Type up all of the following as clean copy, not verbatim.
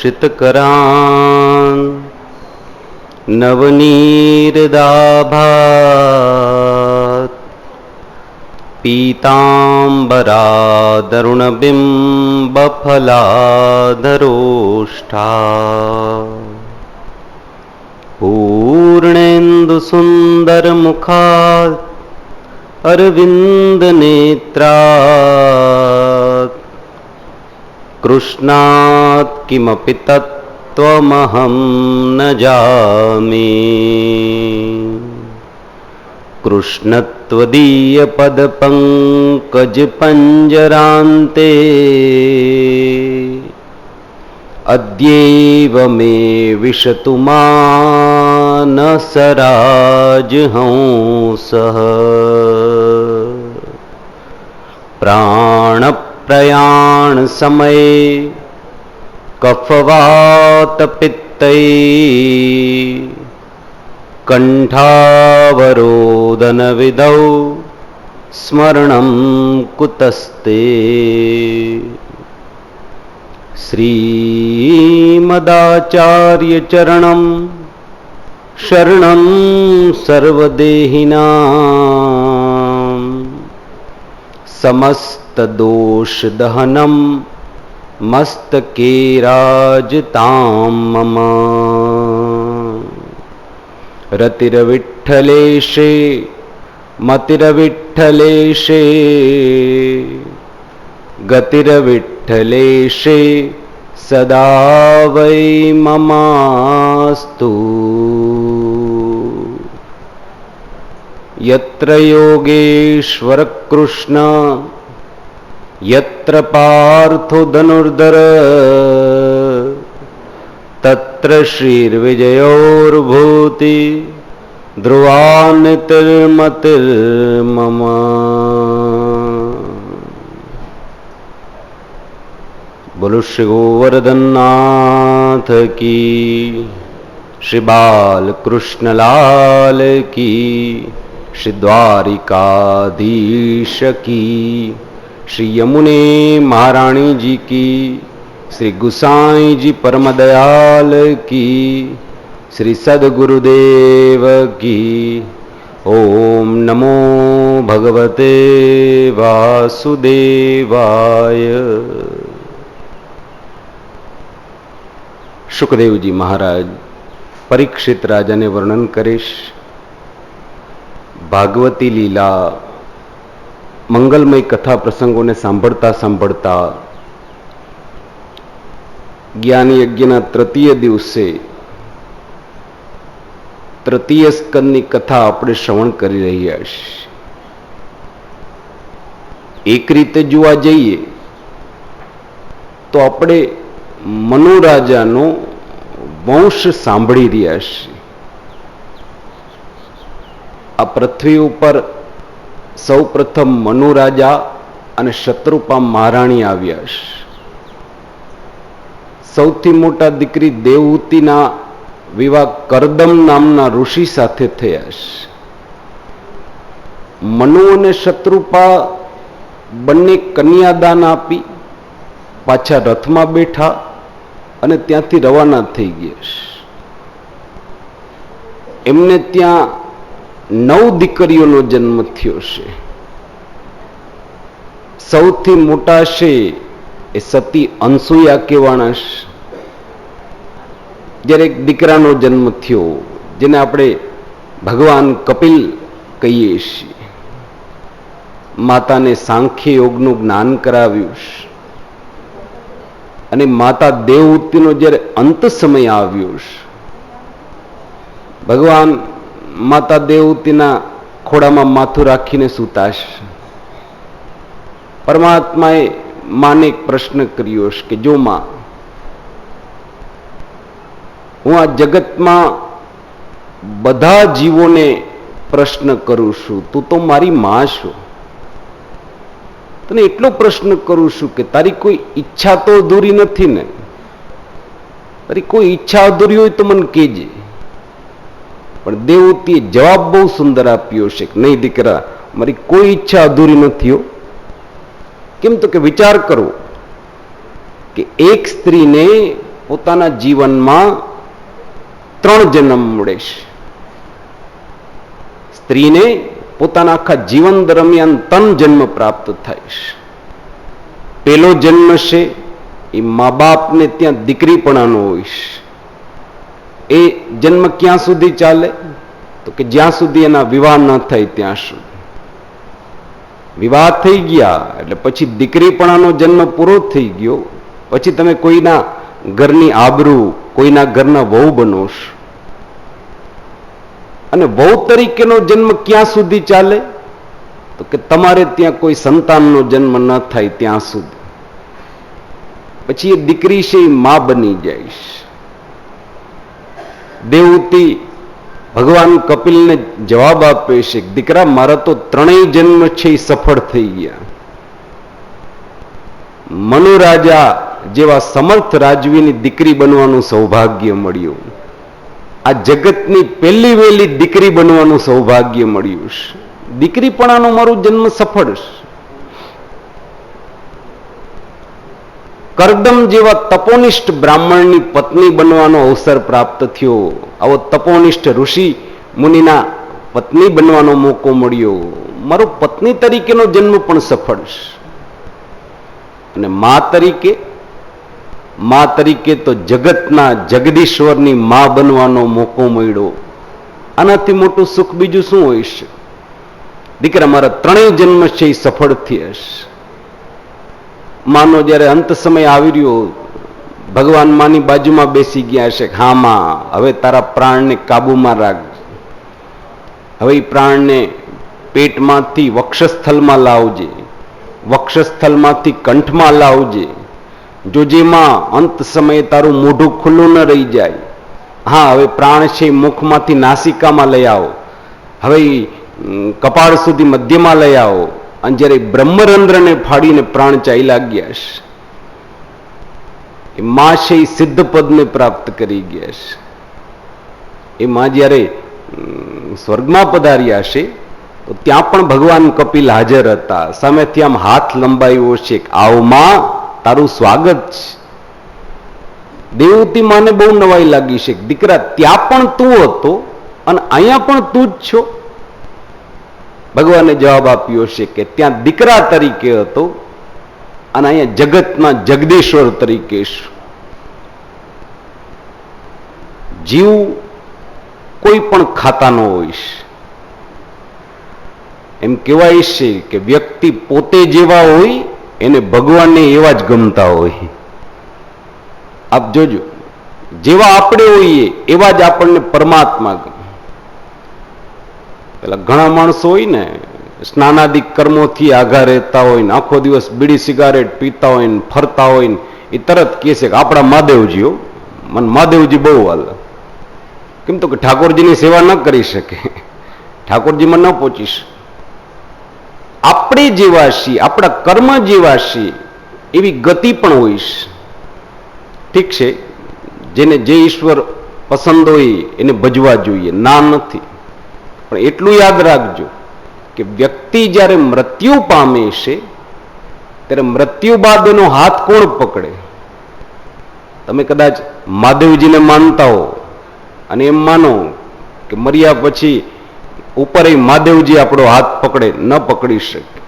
तोषितकरान् नवनीरदाभात् पीताम्बरादरुणबिम्बफलाधरोष्ठा पूर्णेन्दुसुन्दरमुखात् अरविन्दनेत्रात् कृष्णात् किमपि तत्त्वमहं न जामि। कृष्णत्वदीयपदपङ्कजपञ्जरान्ते अद्यैव मे विशतु मानसराजहंसः। प्राणप्रयाणसमये कफवातपित्तैः कण्ठावरोदनविधौ स्मरणं कुतस्ते। श्रीमदाचार्यचरणं शरणं सर्वदेहिनां समस्तदोषदहनं मस्तके राजतां मम। रतिर्विठ्ठलेशे मतिर्विठ्ठलेशे गतिर्विठ्ठलेशे सदा वै ममास्तु। यत्र योगेश्वर कृष्ण यत्र पार्थो धनुर्धर तत्र श्रीर्विजयोर्भूति ध्रुवा नितिर्मतिर्मम। बोलो श्री गोवर्धन नाथ की, श्री बाल कृष्ण लाल की, श्री द्वारिकाधीश की, श्री यमुने महारानी जी की, श्री गुसाई जी परम दयाल की, श्री सद्गुरुदेव की। ओम नमो भगवते वासुदेवाय। સુખદેવ જી મહારાજ પરીક્ષિત રાજાને વર્ણન કરીશ. ભાગવતી લીલા મંગલમય કથા પ્રસંગોને સાંભળતા સાંભળતા જ્ઞાન યજ્ઞના તૃતીય દિવસે તૃતીય સ્કંદની કથા આપણે શ્રવણ કરી રહ્યા છીએ. એક રીતે જોવા જઈએ તો આપણે મનુ રાજાનો વંશ સાંભળી રહ્યા છીએ. આ પૃથ્વી ઉપર સૌ પ્રથમ મનુ રાજા અને શત્રુપા મહારાણી આવ્યા છે. સૌથી મોટા દીકરી દેવહૂતિના વિવાહ કરદમ નામના ઋષિ સાથે થયા છે. મનુ અને શત્રુપા બંને કન્યાદાન આપી પાછા રથમાં બેઠા અને ત્યાંથી રવાના થઈ ગયા. એમને ત્યાં 9 દીકરીઓનો જન્મ થયો છે. સૌથી મોટા છે એ સતી અનસુયા કહેવાના છે. જ્યારે એક દીકરાનો જન્મ થયો જેને આપણે ભગવાન કપિલ કહીએ છીએ. માતાને સાંખ્ય યોગનું જ્ઞાન કરાવ્યું છે અને માતા દેવહૂતિનો જ્યારે અંત સમય આવ્યો છે, ભગવાન માતા દેવહૂતિના ખોળામાં માથું રાખીને સૂતા છે. પરમાત્માએ માને એક પ્રશ્ન કર્યો છે કે જો માં, હું આ જગતમાં બધા જીવોને પ્રશ્ન કરું છું, તું તો મારી માં છો. તને એટલો પ્રશ્ન કરું છું કે તારી કોઈ ઈચ્છા તો અધૂરી નથી ને? તારી કોઈ ઈચ્છા અધૂરી હોય તો મને કહેજે. પણ દેવહૂતિએ જવાબ બહુ સુંદર આપ્યો છે કે નહીં દીકરા, મારી કોઈ ઈચ્છા અધૂરી નથી. કેમ તો કે વિચાર કરો કે એક સ્ત્રીને પોતાના જીવનમાં 3 જન્મ મળે છે. સ્ત્રીને પોતાના આખા જીવન દરમિયાન 3 જન્મ પ્રાપ્ત થાય છે. પહેલો જન્મ છે એ મા બાપને ત્યાં દીકરીપણાનો હોય છે. એ જન્મ ક્યાં સુધી ચાલે? તો કે જ્યાં સુધી એના વિવાહ ન થાય ત્યાં સુધી. વિવાહ થઈ ગયા એટલે પછી દીકરીપણાનો જન્મ પૂરો થઈ ગયો. પછી તમે કોઈના ઘરની આબરૂ, કોઈના ઘરના વહુ બનો છો. અને વહુ તરીકેનો જન્મ ક્યાં સુધી ચાલે? તો કે તમારે ત્યાં કોઈ સંતાનનો જન્મ ન થાય ત્યાં સુધી. પછી એ દીકરી છે એ મા બની જાય છે. દેવહૂતિ ભગવાન કપિલને જવાબ આપે છે, દીકરા મારા તો 3 જન્મ છે એ સફળ થઈ ગયા. મનુરાજા જેવા સમર્થ રાજવીની દીકરી બનવાનું સૌભાગ્ય મળ્યું. આ જગતની પહેલી વહેલી દીકરી બનવાનું સૌભાગ્ય મળ્યું છે. દીકરીપણાનો મારું જન્મ સફળ છે. કરદમ જેવા તપોનિષ્ઠ બ્રાહ્મણની પત્ની બનવાનો અવસર પ્રાપ્ત થયો. આવો તપોનિષ્ઠ ઋષિ મુનિના પત્ની બનવાનો મોકો મળ્યો. મારો પત્ની તરીકેનો જન્મ પણ સફળ છે. અને મા તરીકે તો જગતના જગદીશ્વરની મા બનવાનો મોકો મળ્યો. આનાથી મોટું સુખ બીજું શું હોય છે? દીકરા મારા 3 જન્મ છે એ સફળ થયા છે. માનો જ્યારે અંત સમય આવી રહ્યો, ભગવાન માની બાજુમાં બેસી ગયા છે. હા માં, હવે તારા પ્રાણને કાબુમાં રાખ. હવે એ પ્રાણને પેટમાંથી વક્ષસ્થલમાં લાવજે, વક્ષસ્થલમાંથી કંઠમાં લાવજે. જોજેમાં અંત સમયે તારું મોઢું ખુલ્લું ન રહી જાય. હા, હવે પ્રાણ છે મુખમાંથી નાસિકામાં લઈ આવો. હવે કપાળ સુધી મધ્યમાં લઈ આવો. અને જ્યારે બ્રહ્મરંધ્રને ફાડીને પ્રાણ ચાલ્યા ગયા છે, એ માં છે એ સિદ્ધ પદને પ્રાપ્ત કરી ગયા છે. એ માં જ્યારે સ્વર્ગમાં પધાર્યા છે તો ત્યાં પણ ભગવાન કપિલ હાજર હતા. સામેથી આમ હાથ લંબાવ્યો છે, આવ માં, તારું સ્વાગત છે. દેવહૂતિ માને બહુ નવાઈ લાગી છે, દીકરા ત્યાં પણ તું હતો અને અહીંયા પણ તું જ છો. ભગવાને જવાબ આપ્યો છે કે ત્યાં દીકરા તરીકે હતો અને અહીંયા જગતના જગદીશ્વર તરીકે છું. જીવ કોઈ પણ ખાતાનો હોય છે. એમ કહેવાય છે કે વ્યક્તિ પોતે જેવા હોય એને ભગવાનને એવા જ ગમતા હોય. આપ જોજો, જેવા આપણે હોઈએ એવા જ આપણને પરમાત્મા ગમે. પેલા ઘણા માણસો હોય ને, સ્નાનાદિક કર્મોથી આઘા રહેતા હોય ને, આખો દિવસ બીડી સિગારેટ પીતા હોય ને, ફરતા હોય ને, એ તરત કહે છે કે આપણા મહાદેવજીઓ, મને મહાદેવજી બહુ હાલે. કેમ તો કે ઠાકોરજીની સેવા ન કરી શકે, ઠાકોરજીમાં ન પહોંચી શકે. આપણે જેવા છીએ, આપણા કર્મ જેવા છીએ એવી ગતિ પણ હોય છે. ઠીક છે, જેને જે ઈશ્વર પસંદ હોય એને ભજવા જોઈએ, ના નથી. પણ એટલું યાદ રાખજો કે વ્યક્તિ જ્યારે મૃત્યુ પામે છે ત્યારે મૃત્યુ બાદ એનો હાથ કોણ પકડે? તમે કદાચ મહાદેવજીને માનતા હો અને એમ માનો કે મર્યા પછી ઉપર એ મહાદેવજી આપણો હાથ પકડે, ન પકડી શકે.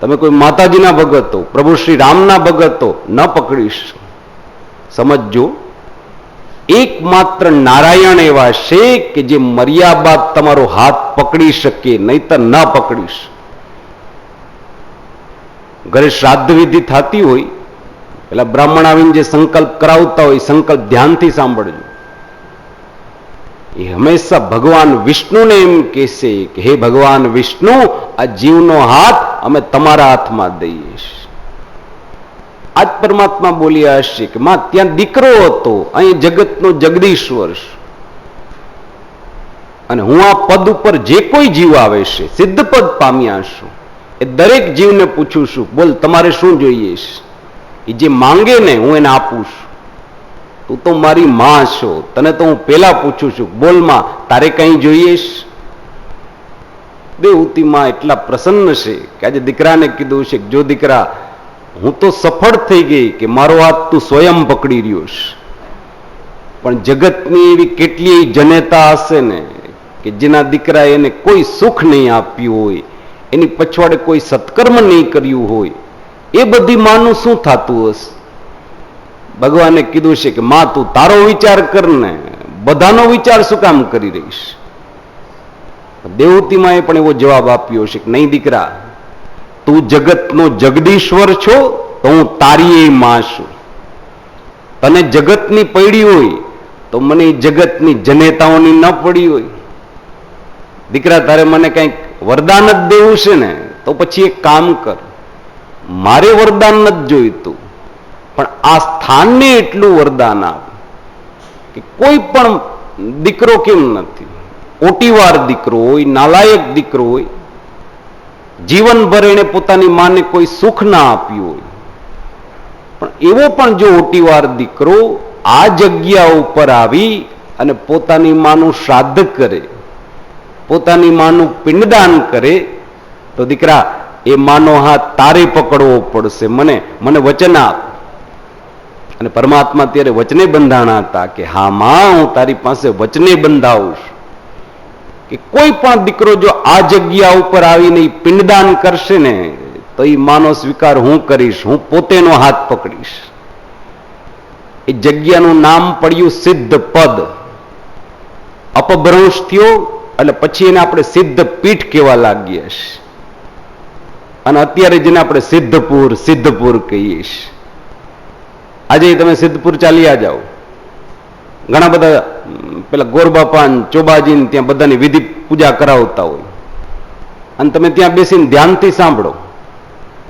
તમે કોઈ માતાજીના ભગત હો, પ્રભુ શ્રી રામના ભગત હો, ન પકડી શકે. સમજજો, એકમાત્ર નારાયણ એવા છે કે જે મર્યા બાદ તમારો હાથ પકડી શકે, નહીતર ન પકડી શકે. ઘરે શ્રાદ્ધ વિધિ થતી હોય, પેલા બ્રાહ્મણ આવીને જે સંકલ્પ કરાવતા હોય, સંકલ્પ ધ્યાનથી સાંભળજો. એ હંમેશા ભગવાન વિષ્ણુને એમ કહેશે કે હે ભગવાન વિષ્ણુ, આ જીવનો હાથ અમે તમારા હાથમાં દઈએ છીએ. આજ પરમાત્મા બોલ્યા હશે કે માં ત્યાં દીકરો હતો, અહીં જગતનો જગદીશ્વર છે. અને હું આ પદ ઉપર જે કોઈ જીવ આવે છે, સિદ્ધ પદ પામ્યા છું, એ દરેક જીવને પૂછું છું, બોલ તમારે શું જોઈએ છે? એ જે માંગે ને હું એને આપું છું. તું તો મારી માં છો, તને તો હું પેલા પૂછું છું, બોલ માં તારે કઈ જોઈએ છે? દેવહૂતિ માં એટલા પ્રસન્ન છે કે આજે દીકરાને કીધું છે કે જો દીકરા હું તો સફળ થઈ ગઈ કે મારો હાથ તું સ્વયં પકડી રહ્યો છે. પણ જગતની એવી કેટલી જનેતા હશે ને કે જેના દીકરા એને કોઈ સુખ નહીં આપ્યું હોય, એની પછવાડે કોઈ સત્કર્મ નહીં કર્યું હોય, એ બધી માનું શું થતું હશે? ભગવાને કીધું છે કે માં તું તારો વિચાર કર ને, બધાનો વિચાર શું કામ કરી રહીશ? દેવતીમાં એ પણ એવો જવાબ આપ્યો છે કે નહીં દીકરા, તું જગતનો જગદીશ્વર છો તો હું તારી એ માં છું. તને જગતની પડી હોય તો મને જગતની જનેતાઓની ન પડી હોય. દીકરા તારે મને કંઈક વરદાન જ દેવું છે ને તો પછી એક કામ કર, મારે વરદાન નથી જોઈતું, પણ આ સ્થાનને એટલું વરદાન આપ કે કોઈ પણ દીકરો કેમ નથી, ઓટીવાર દીકરો હોય, નાલાયક દીકરો હોય, જીવનભર એને પોતાની માને કોઈ સુખ ના આપ્યું હોય, પણ એવો પણ જો ઓટીવાર દીકરો આ જગ્યા ઉપર આવી અને પોતાની માનું શ્રાદ્ધ કરે, પોતાની માનું પિંડદાન કરે, તો દીકરા એ માનો હાથ તારે પકડવો પડશે. મને વચન આપ. અને પરમાત્મા ત્યારે વચને બંધાણા હતા કે હા માં, હું તારી પાસે વચને બંધાવું છું કે કોઈ પણ દીકરો જો આ જગ્યા ઉપર આવીને પિંડદાન કરશે ને તો એ માનો સ્વીકાર હું કરીશ, હું પોતેનો હાથ પકડીશ. એ જગ્યાનું નામ પડ્યું સિદ્ધ પદ. અપભ્રંશ થયો એટલે પછી એને આપણે સિદ્ધ પીઠ કહેવા લાગીએ છીએ. અને અત્યારે જેને આપણે સિદ્ધપુર કહીએ છીએ. આજે તમે સિદ્ધપુર ચાલ્યા જાઓ, ઘણા બધા પેલા ગોરબાપા ચોબાજી ત્યાં બધાની વિધિ પૂજા કરાવતા હોય, અને તમે ત્યાં બેસીને ધ્યાનથી સાંભળો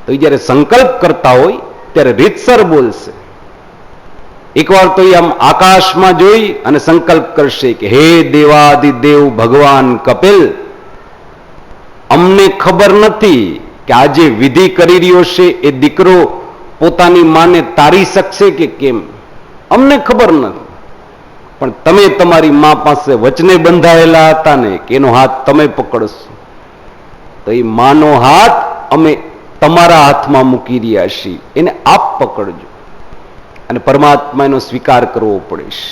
તો એ જયારે સંકલ્પ કરતા હોય ત્યારે રીતસર બોલશે. એકવાર તો એ આમ આકાશમાં જોઈ અને સંકલ્પ કરશે કે હે દેવાદિદેવ ભગવાન કપિલ, અમને ખબર નથી કે આજે વિધિ કરી રહ્યો છે એ દીકરો પોતાની માને તારી શકશે કે કેમ, અમને ખબર નથી, પણ તમે તમારી મા પાસે વચને બંધાયેલા હતા ને કે એનો હાથ તમે પકડશો, તો એ માનો હાથ અમે તમારા હાથમાં મૂકી રહ્યા છીએ, એને આપ પકડજો. અને પરમાત્મા એનો સ્વીકાર કરવો પડે છે.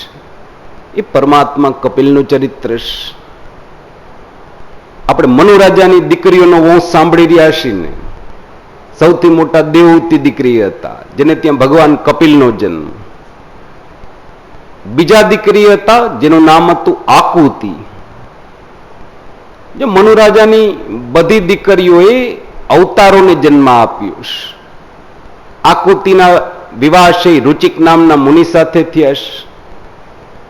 એ પરમાત્મા કપિલનું ચરિત્ર છે. આપણે મનુ રાજાની દીકરીઓનો વંશ સાંભળી રહ્યા છીએ ને, સૌથી મોટા દેવહૂતિ દીકરી હતા જેને ત્યાં ભગવાન કપિલનો જન્મ. બીજા દીકરી હતા જેનું નામ હતું આકુતિ. જો મનુ રાજાની બધી દીકરીઓએ અવતારોને જન્મ આપ્યો છે. આકુતિના વિવાહ છે રુચિક નામના મુનિ સાથે થયા છે.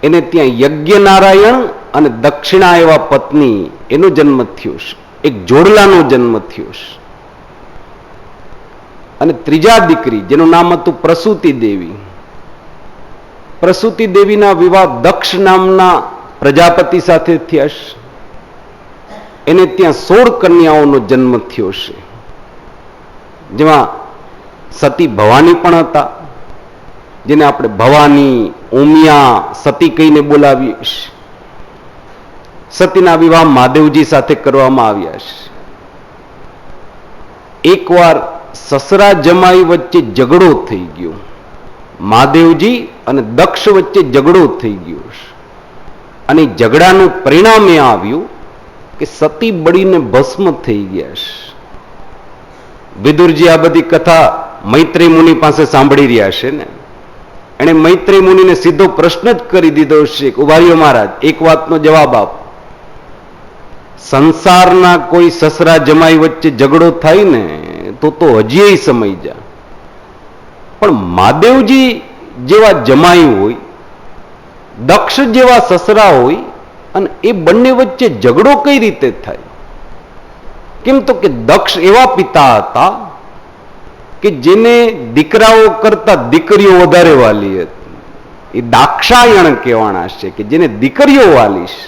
એને ત્યાં યજ્ઞ નારાયણ અને દક્ષિણા એવા પત્ની એનો જન્મ થયો છે. એક જોડલાનો જન્મ થયો છે. અને ત્રીજા દીકરી જેનું નામ હતું પ્રસૂતિ દેવી. પ્રસૂતિ દેવીના વિવાહ દક્ષ નામના પ્રજાપતિ સાથે થયા છે. એને ત્યાં 16 કન્યાઓનો જન્મ થયો છે, જેમાં સતી ભવાની પણ હતા, જેને આપણે ભવાની, ઉમિયા, સતી કહીને બોલાવીએ છીએ. સતીના વિવાહ મહાદેવજી સાથે કરવામાં આવ્યા છે. એકવાર સસરા જમાઈ વચ્ચે ઝઘડો થઈ ગયો, મહાદેવજી અને દક્ષ વચ્ચે ઝઘડો થઈ ગયો છે. અને ઝઘડાનું પરિણામ એ આવ્યું કે સતી બળીને ભસ્મ થઈ ગયા છે. વિદુરજી આ બધી કથા મૈત્રી મુનિ પાસે સાંભળી રહ્યા છે ને, એને મૈત્રી મુનિને સીધો પ્રશ્ન જ કરી દીધો છે કે ઉભારીઓ મહારાજ, એક વાતનો જવાબ આપો. સંસારના કોઈ સસરા જમાઈ વચ્ચે ઝઘડો થાય ને તો હજી સમય જા, પણ મહાદેવજી જેવા જમાઈ હોય, દક્ષ જેવા સસરા હોય, અને એ બંને વચ્ચે ઝઘડો કઈ રીતે થાય? કેમ તો કે દક્ષ એવા પિતા હતા કે જેને દીકરાઓ કરતા દીકરીઓ વધારે વાલી હતી. એ દાક્ષાયણ કહેવાના છે કે જેને દીકરીઓ વાલી છે.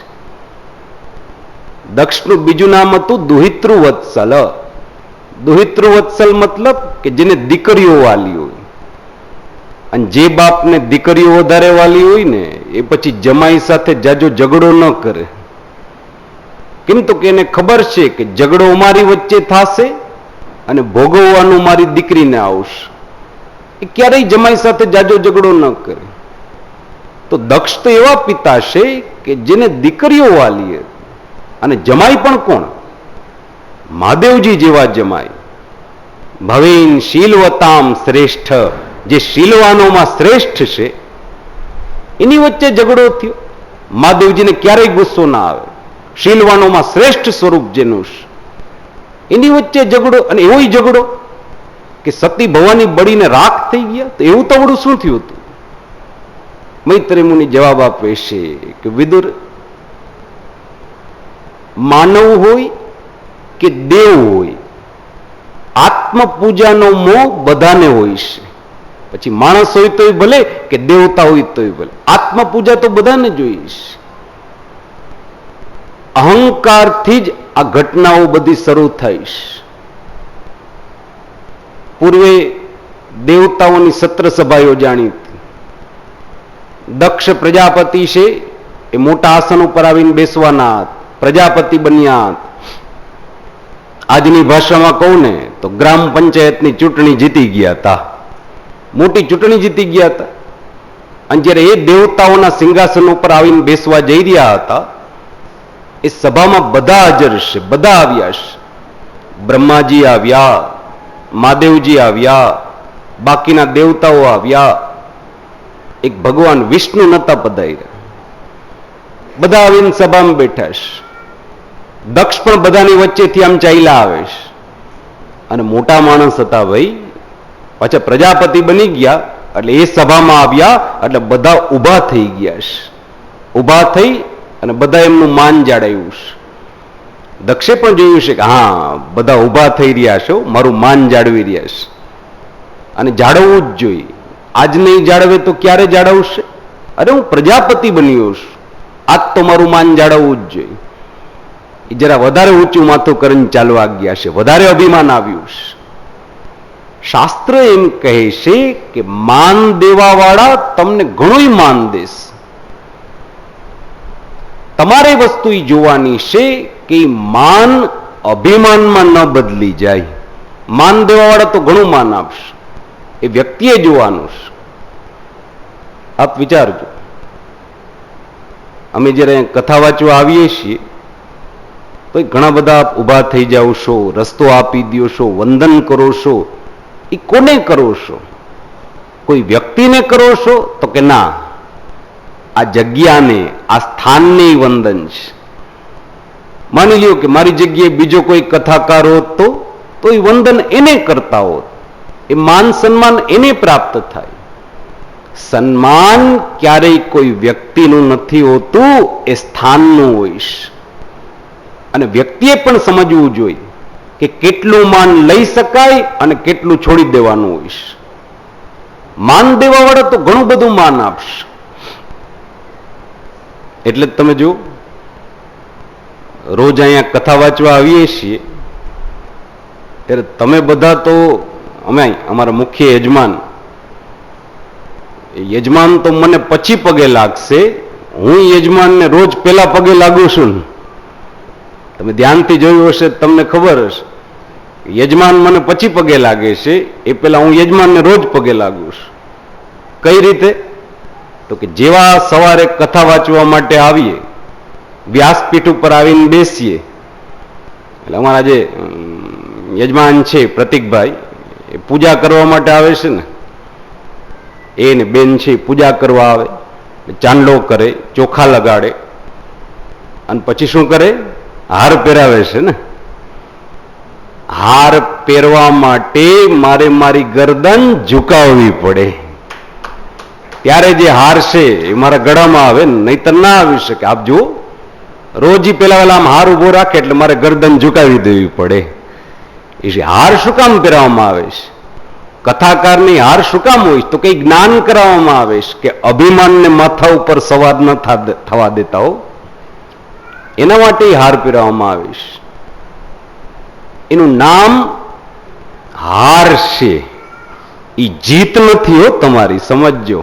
દક્ષનું બીજું નામ હતું દુહિતૃવત્સલ. દુહિતૃવત્સલ મતલબ કે જેને દીકરીઓ વાલી હોય. અને જે બાપને દીકરીઓ વધારે વાલી હોય ને એ પછી જમાઈ સાથે જાજો ઝઘડો ન કરે. કેમ તો કે એને ખબર છે કે ઝઘડો અમારી વચ્ચે થશે અને ભોગવવાનું મારી દીકરીને આવશે. એ ક્યારેય જમાઈ સાથે જાજો ઝઘડો ન કરે. તો દક્ષ તો એવા પિતા છે કે જેને દીકરીઓ વાલી અને જમાઈ પણ કોણ? મહાદેવજી જેવા જમાઈ. ભવેન શીલવતામ શ્રેષ્ઠ, જે શીલવાનોમાં શ્રેષ્ઠ છે એની વચ્ચે ઝઘડો થયો. મહાદેવજીને ક્યારેય ગુસ્સો ના આવે. શીલવાનોમાં શ્રેષ્ઠ સ્વરૂપ જેનું એની વચ્ચે ઝઘડો, અને એવો ઝઘડો કે સતી ભવાની બળીને રાખ થઈ ગયા. તો એવું તવડું શું થયું હતું? મૈત્રી મુનિ જવાબ આપે છે કે વિદુર, માનવ હોય કે દેવ હોય, આત્મપૂજાનો મોહ બધાને હોય છે. પછી માણસ હોય તોય ભલે કે દેવતા હોય તોય ભલે, આત્મપૂજા તો બધાને જોઈશ. અહંકારથી જ આ ઘટનાઓ બધી શરૂ થઈ. પૂર્વે દેવતાઓની સત્ર સભા યોજાણી હતી. દક્ષ પ્રજાપતિ છે એ મોટા આસન ઉપર આવીને બેસવાના પ્રજાપતિ બન્યા. આજની ભાષામાં કહું ને તો ગ્રામ પંચાયતની ચૂંટણી જીતી ગયા હતા. મોટી ચૂંટણી જીતી ગયા હતા. અને જ્યારે એ દેવતાઓના સિંહાસન ઉપર આવીને બેસવા જઈ રહ્યા હતા, એ સભામાં બધા હાજર છે, બધા આવ્યા છે. બ્રહ્માજી આવ્યા, મહાદેવજી આવ્યા, બાકીના દેવતાઓ આવ્યા. એક ભગવાન વિષ્ણુ નતા પધાર્યા. બધા આવીને સભામાં બેઠા છે. દક્ષ પણ બધાની વચ્ચેથી આમ ચાલ્યા આવે છે. અને મોટા માણસ હતા ભાઈ, પાછા પ્રજાપતિ બની ગયા એટલે એ સભામાં આવ્યા એટલે બધા ઊભા થઈ ગયા છે. ઊભા થઈ અને બધા એમનું માન જાળવ્યું છે. દક્ષે પણ જોયું છે કે હા, બધા ઊભા થઈ રહ્યા છો, મારું માન જાળવી રહ્યા છે. અને જાળવવું જ જોઈએ. આજ નહીં જાળવે તો ક્યારે જાળવશે? અરે હું પ્રજાપતિ બન્યો છું, આજ તો મારું માન જાળવવું જ જોઈએ. એ જરા વધારે ઊંચું માથું કરીને ચાલવા ગયા છે, વધારે અભિમાન આવ્યું છે. શાસ્ત્ર એમ કહે છે કે માન દેવા વાળા તમને ઘણું માન દેશ. તમારે વસ્તુ જોવાની છે કે માન અભિમાનમાં ન બદલી જાય. માન દેવા વાળા તો ઘણું માન આપશે, એ વ્યક્તિએ જોવાનું છે. આપ વિચારજો, અમે જયારે કથા વાંચવા આવીએ છીએ તો ઘણા બધા ઊભા થઈ જાઓ છો, રસ્તો આપી દો છો, વંદન કરો છો. એ કોને કરો છો? કોઈ વ્યક્તિને કરો છો? તો કે ના, આ જગ્યાને, આ સ્થાનને વંદન છે. માની લ્યો કે મારી જગ્યાએ બીજો કોઈ કથાકાર હોત તો એ વંદન એને કરતા હોત, એ માન સન્માન એને પ્રાપ્ત થાય. સન્માન ક્યારેય કોઈ વ્યક્તિનું નથી હોતું, એ સ્થાનનું હોય છે. અને વ્યક્તિએ પણ સમજવું જોઈએ કે કેટલું માન લઈ શકાય અને કેટલું છોડી દેવાનું હોય છે. માન દેવા વાળા તો ઘણું બધું માન આપશે. એટલે તમે જો, રોજ અહીંયા કથા વાંચવા આવીએ છીએ ત્યારે તમે બધા તો, અમે અમારા મુખ્ય યજમાન તો મને પછી પગે લાગશે, હું યજમાનને રોજ પેલા પગે લાગુ છું. તમે ધ્યાનથી જોયું હશે, તમને ખબર હશે, યજમાન મને પછી પગે લાગે છે, એ પેલા હું યજમાનને રોજ પગે લાગુ છું. કઈ રીતે? તો કે જેવા સવારે કથા વાંચવા માટે આવીએ, વ્યાસપીઠ ઉપર આવીને બેસીએ, એટલે અમારા જે યજમાન છે પ્રતિકભાઈ, એ પૂજા કરવા માટે આવે છે ને, એને બેન છે પૂજા કરવા આવે, ચાંદલો કરે, ચોખા લગાડે, અને પછી શું કરે? હાર પહેરાવે છે ને. હાર પહેરવા માટે મારે મારી ગરદન ઝુકાવવી પડે, ત્યારે જે હાર છે એ મારા ગળામાં આવે, નહીતર ના આવી શકે. આપ જુઓ, રોજ પેલા વેલા આમ હાર ઉભો રાખે એટલે મારે ગરદન ઝુકાવી દેવી પડે. એ હાર શું કામ પહેરાવવામાં આવે છે? કથાકારની હાર શું કામ હોય? તો કઈ જ્ઞાન કરાવવામાં આવે છે કે અભિમાનને માથા ઉપર સવાર ન થવા દેતા હો, એના માટે હાર પહેરાવવામાં આવે છે. એનું નામ હાર છે, એ જીત નથી હો તમારી, સમજજો.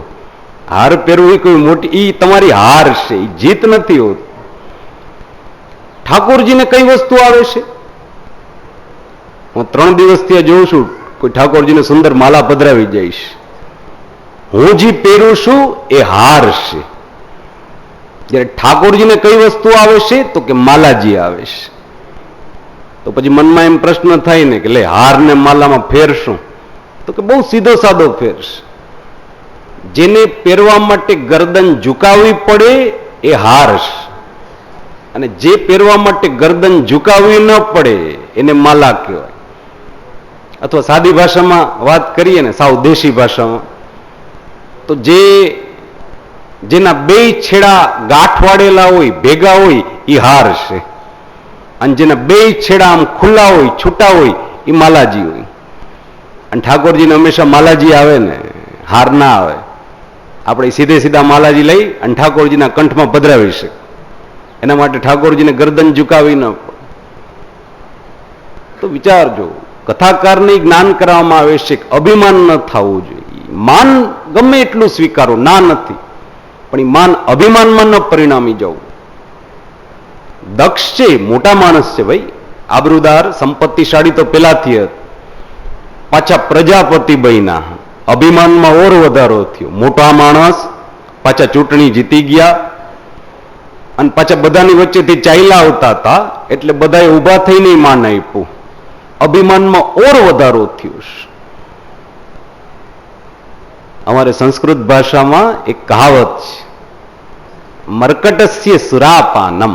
હાર પહેરવું કોઈ મોટી, એ તમારી હાર છે, એ જીત નથી હોત. ઠાકોરજીને કઈ વસ્તુ આવે છે? હું 3 દિવસથી જોઉં છું, કોઈ ઠાકોરજીને સુંદર માલા પધરાવી જઈશ. હું જે પહેરું છું એ હાર છે. જ્યારે ઠાકોરજીને કઈ વસ્તુ આવે છે તો કે માલાજી આવે છે. તો પછી મનમાં એમ પ્રશ્ન થાય ને કે લે હાર ને માલામાં ફેર શું? તો કે બહુ સીધો સાદો ફેર છે. જેને પહેરવા માટે ગરદન ઝુકાવવી પડે એ હાર છે, અને જે પહેરવા માટે ગરદન ઝુકાવવી ન પડે એને માલા કહેવાય. અથવા સાદી ભાષામાં વાત કરીએ ને, સાવ દેશી ભાષામાં, તો જેના બે છેડા ગાંઠ વાળેલા હોય, ભેગા હોય, એ હાર છે. અને જેના બે છેડા આમ ખુલ્લા હોય, છૂટા હોય, એ માલાજી હોય. અને ઠાકોરજીને હંમેશા માલાજી આવે ને, હાર ના આવે. આપણે સીધે સીધા માલાજી લઈ અને ઠાકોરજીના કંઠમાં પધરાવી શકે. એના માટે ઠાકોરજીને ગરદન ઝુકાવી ન પડે. તો વિચારજો, કથાકારને જ્ઞાન કરવામાં આવે છે કે અભિમાન ન થવું જોઈએ. માન ગમે એટલું સ્વીકારો, ના નથી, પણ એ માન અભિમાનમાં ન પરિણામી જવું. દક્ષ છે મોટા માણસ છે ભાઈ, આબરૂદાર સંપત્તિશાળી તો પેલાથી હતા, પાછા પ્રજાપતિ બન્યા, અભિમાનમાં ઓર વધારો થયો. મોટા માણસ પાછા ચૂંટણી જીતી ગયા, અને પાછા બધાની વચ્ચેથી ચાલ્યા આવતા હતા, એટલે બધાએ ઊભા થઈને માન આપ્યું. અભિમાનમાં ઓર વધારો થયો છે. અમારે સંસ્કૃત ભાષામાં એક કહાવત છે, મર્કટસ્ય સુરાપાનમ.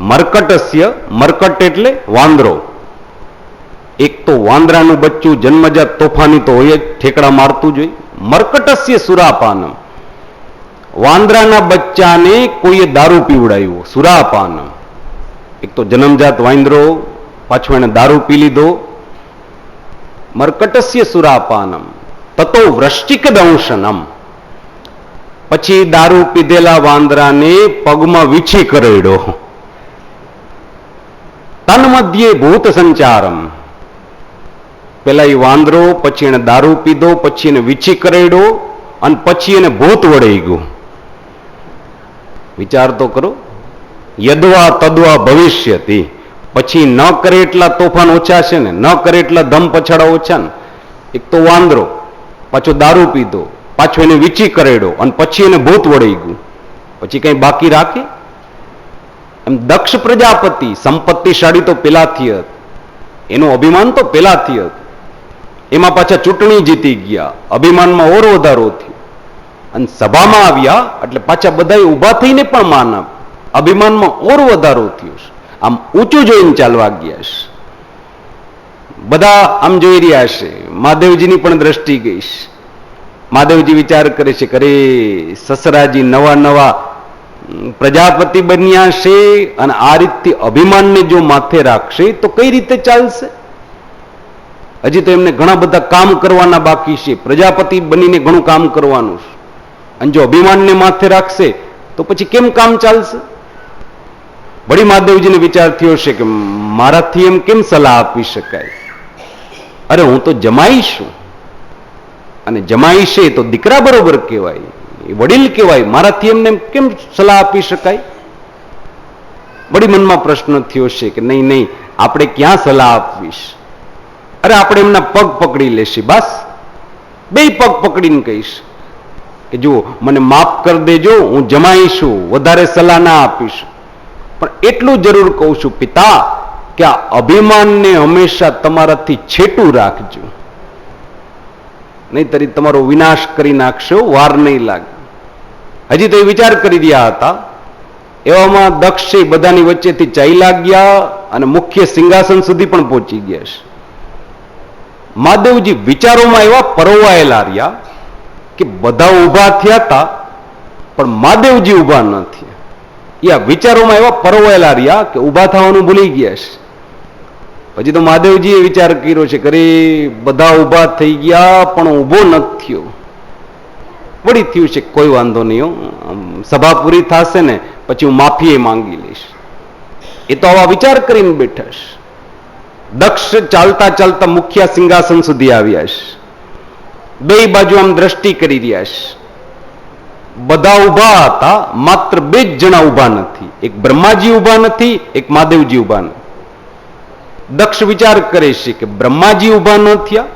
મર્કટસ્ય, મર્કટ એટલે વાંદરો. એક તો વાંદરાનું બચ્ચું જન્મજાત તોફાની તો હોય જ, ઠેકડા મારતું જ હોય. મર્કટસ્ય સુરાપાનમ, વાંદરાના બચ્ચાને કોઈએ દારૂ પીવડાવ્યો. સુરાપાનમ, એક તો જન્મજાત વાંદરો, પાછો એને દારૂ પી લીધો. મર્કટસ્ય સુરાપાનમ તતો વૃશ્ચિક દંશનમ, પછી દારૂ પીધેલા વાંદરાને પગમાં વીછી કરેડ્યો. તન્મધ્યે ભૂત સંચારમ, પેલા એ વાંદરો, પછી એને દારૂ પીધો, પછી એને વીછી કરેડ્યો, અને પછી એને ભૂત વળી ગયું. વિચાર તો કરો. યદવા તદવા ભવિષ્યતિ, પછી ન કરે એટલા તોફાન ઓછા છે ને, ન કરે એટલા ધમ પછાડા ઓછા ને. એક તો વાંદરો, પાછો દારૂ પીધો, પાછો એને વીછી કરેડ્યો, અને પછી એને ભૂત વળી ગયું. પછી કઈ બાકી રાખે? એમ દક્ષ પ્રજાપતિ સંપત્તિશાળી તો પેલાથી હતું, એનું અભિમાન તો પેલાથી હતું. એમાં પાછા ચૂંટણી જીતી ગયા, અભિમાનમાં ઓર વધારો થયો. અને સભામાં આવ્યા એટલે પાછા બધા ઊભા થઈને પણ માન આપ, અભિમાનમાં ઓર વધારો થયો છે. આમ ઊંચું જોઈને ચાલવા ગયા છે. બધા આમ જોઈ રહ્યા છે. મહાદેવજીની પણ દ્રષ્ટિ ગઈ છે. મહાદેવજી વિચાર કરે છે કે અરે સસરાજી નવા નવા પ્રજાપતિ બન્યા છે, અને આ રીતથી અભિમાનને જો માથે રાખશે તો કઈ રીતે ચાલશે? હજી તો એમને ઘણા બધા કામ કરવાના બાકી છે. પ્રજાપતિ બનીને ઘણું કામ કરવાનું છે, અને જો અભિમાનને માથે રાખશે તો પછી કેમ કામ ચાલશે? વળી મહાદેવજીને વિચાર થયો છે કે મારાથી એમ કેમ સલાહ આપી શકાય? અરે હું તો જમાઈ છું, અને જમાઈ છે તો દીકરા બરોબર કહેવાય, વડીલ કહેવાય, મારાથી એમને કેમ સલાહ આપી શકાય? વળી મનમાં પ્રશ્ન થયો છે કે નહીં નહીં, આપણે ક્યાં સલાહ આપવીશ? અરે આપણે એમના પગ પકડી લેશે, બસ બે પગ પકડીને કહીશ કે જુઓ મને માફ કરી દેજો, હું જમાઈ છું, વધારે સલાહ ના આપીશ, પણ એટલું જરૂર કહું છું પિતા કે આ અભિમાનને હંમેશા તમારાથી છેટું રાખજો, નહીતર તમારો વિનાશ કરી નાખશો, વાર નહીં લાગે. હજી તો એ વિચાર કરી રહ્યા હતા, એવામાં દક્ષ બધાની વચ્ચેથી ચાલ્યા ગયા અને મુખ્ય સિંહાસન સુધી પણ પહોંચી ગયા છે. મહાદેવજી વિચારોમાં એવા પરોવાયેલા રહ્યા કે બધા ઊભા થયા હતા, પણ મહાદેવજી ઊભા ન થયા. એ આ વિચારોમાં એવા પરોવાયેલા રહ્યા કે ઊભા થવાનું ભૂલી ગયા છે. પછી તો મહાદેવજીએ વિચાર કર્યો છે કે અરે બધા ઊભા થઈ ગયા પણ ઊભો નથી થયો. વળી થયું છે કોઈ વાંધો નહીં, સભા પૂરી થશે ને પછી હું માફી માંગી લઈશ. એ તો આવા વિચાર કરીને બેઠા છે. દક્ષ ચાલતા ચાલતા મુખ્ય સિંહાસન સુધી આવ્યા છે. બે બાજુ આમ દ્રષ્ટિ કરી રહ્યા છે. બધા ઊભા હતા, માત્ર બે જ જણા ઊભા નથી. એક બ્રહ્માજી ઊભા નથી, એક મહાદેવજી ઊભા નથી. દક્ષ વિચાર કરે છે કે બ્રહ્માજી ઊભા ન થયા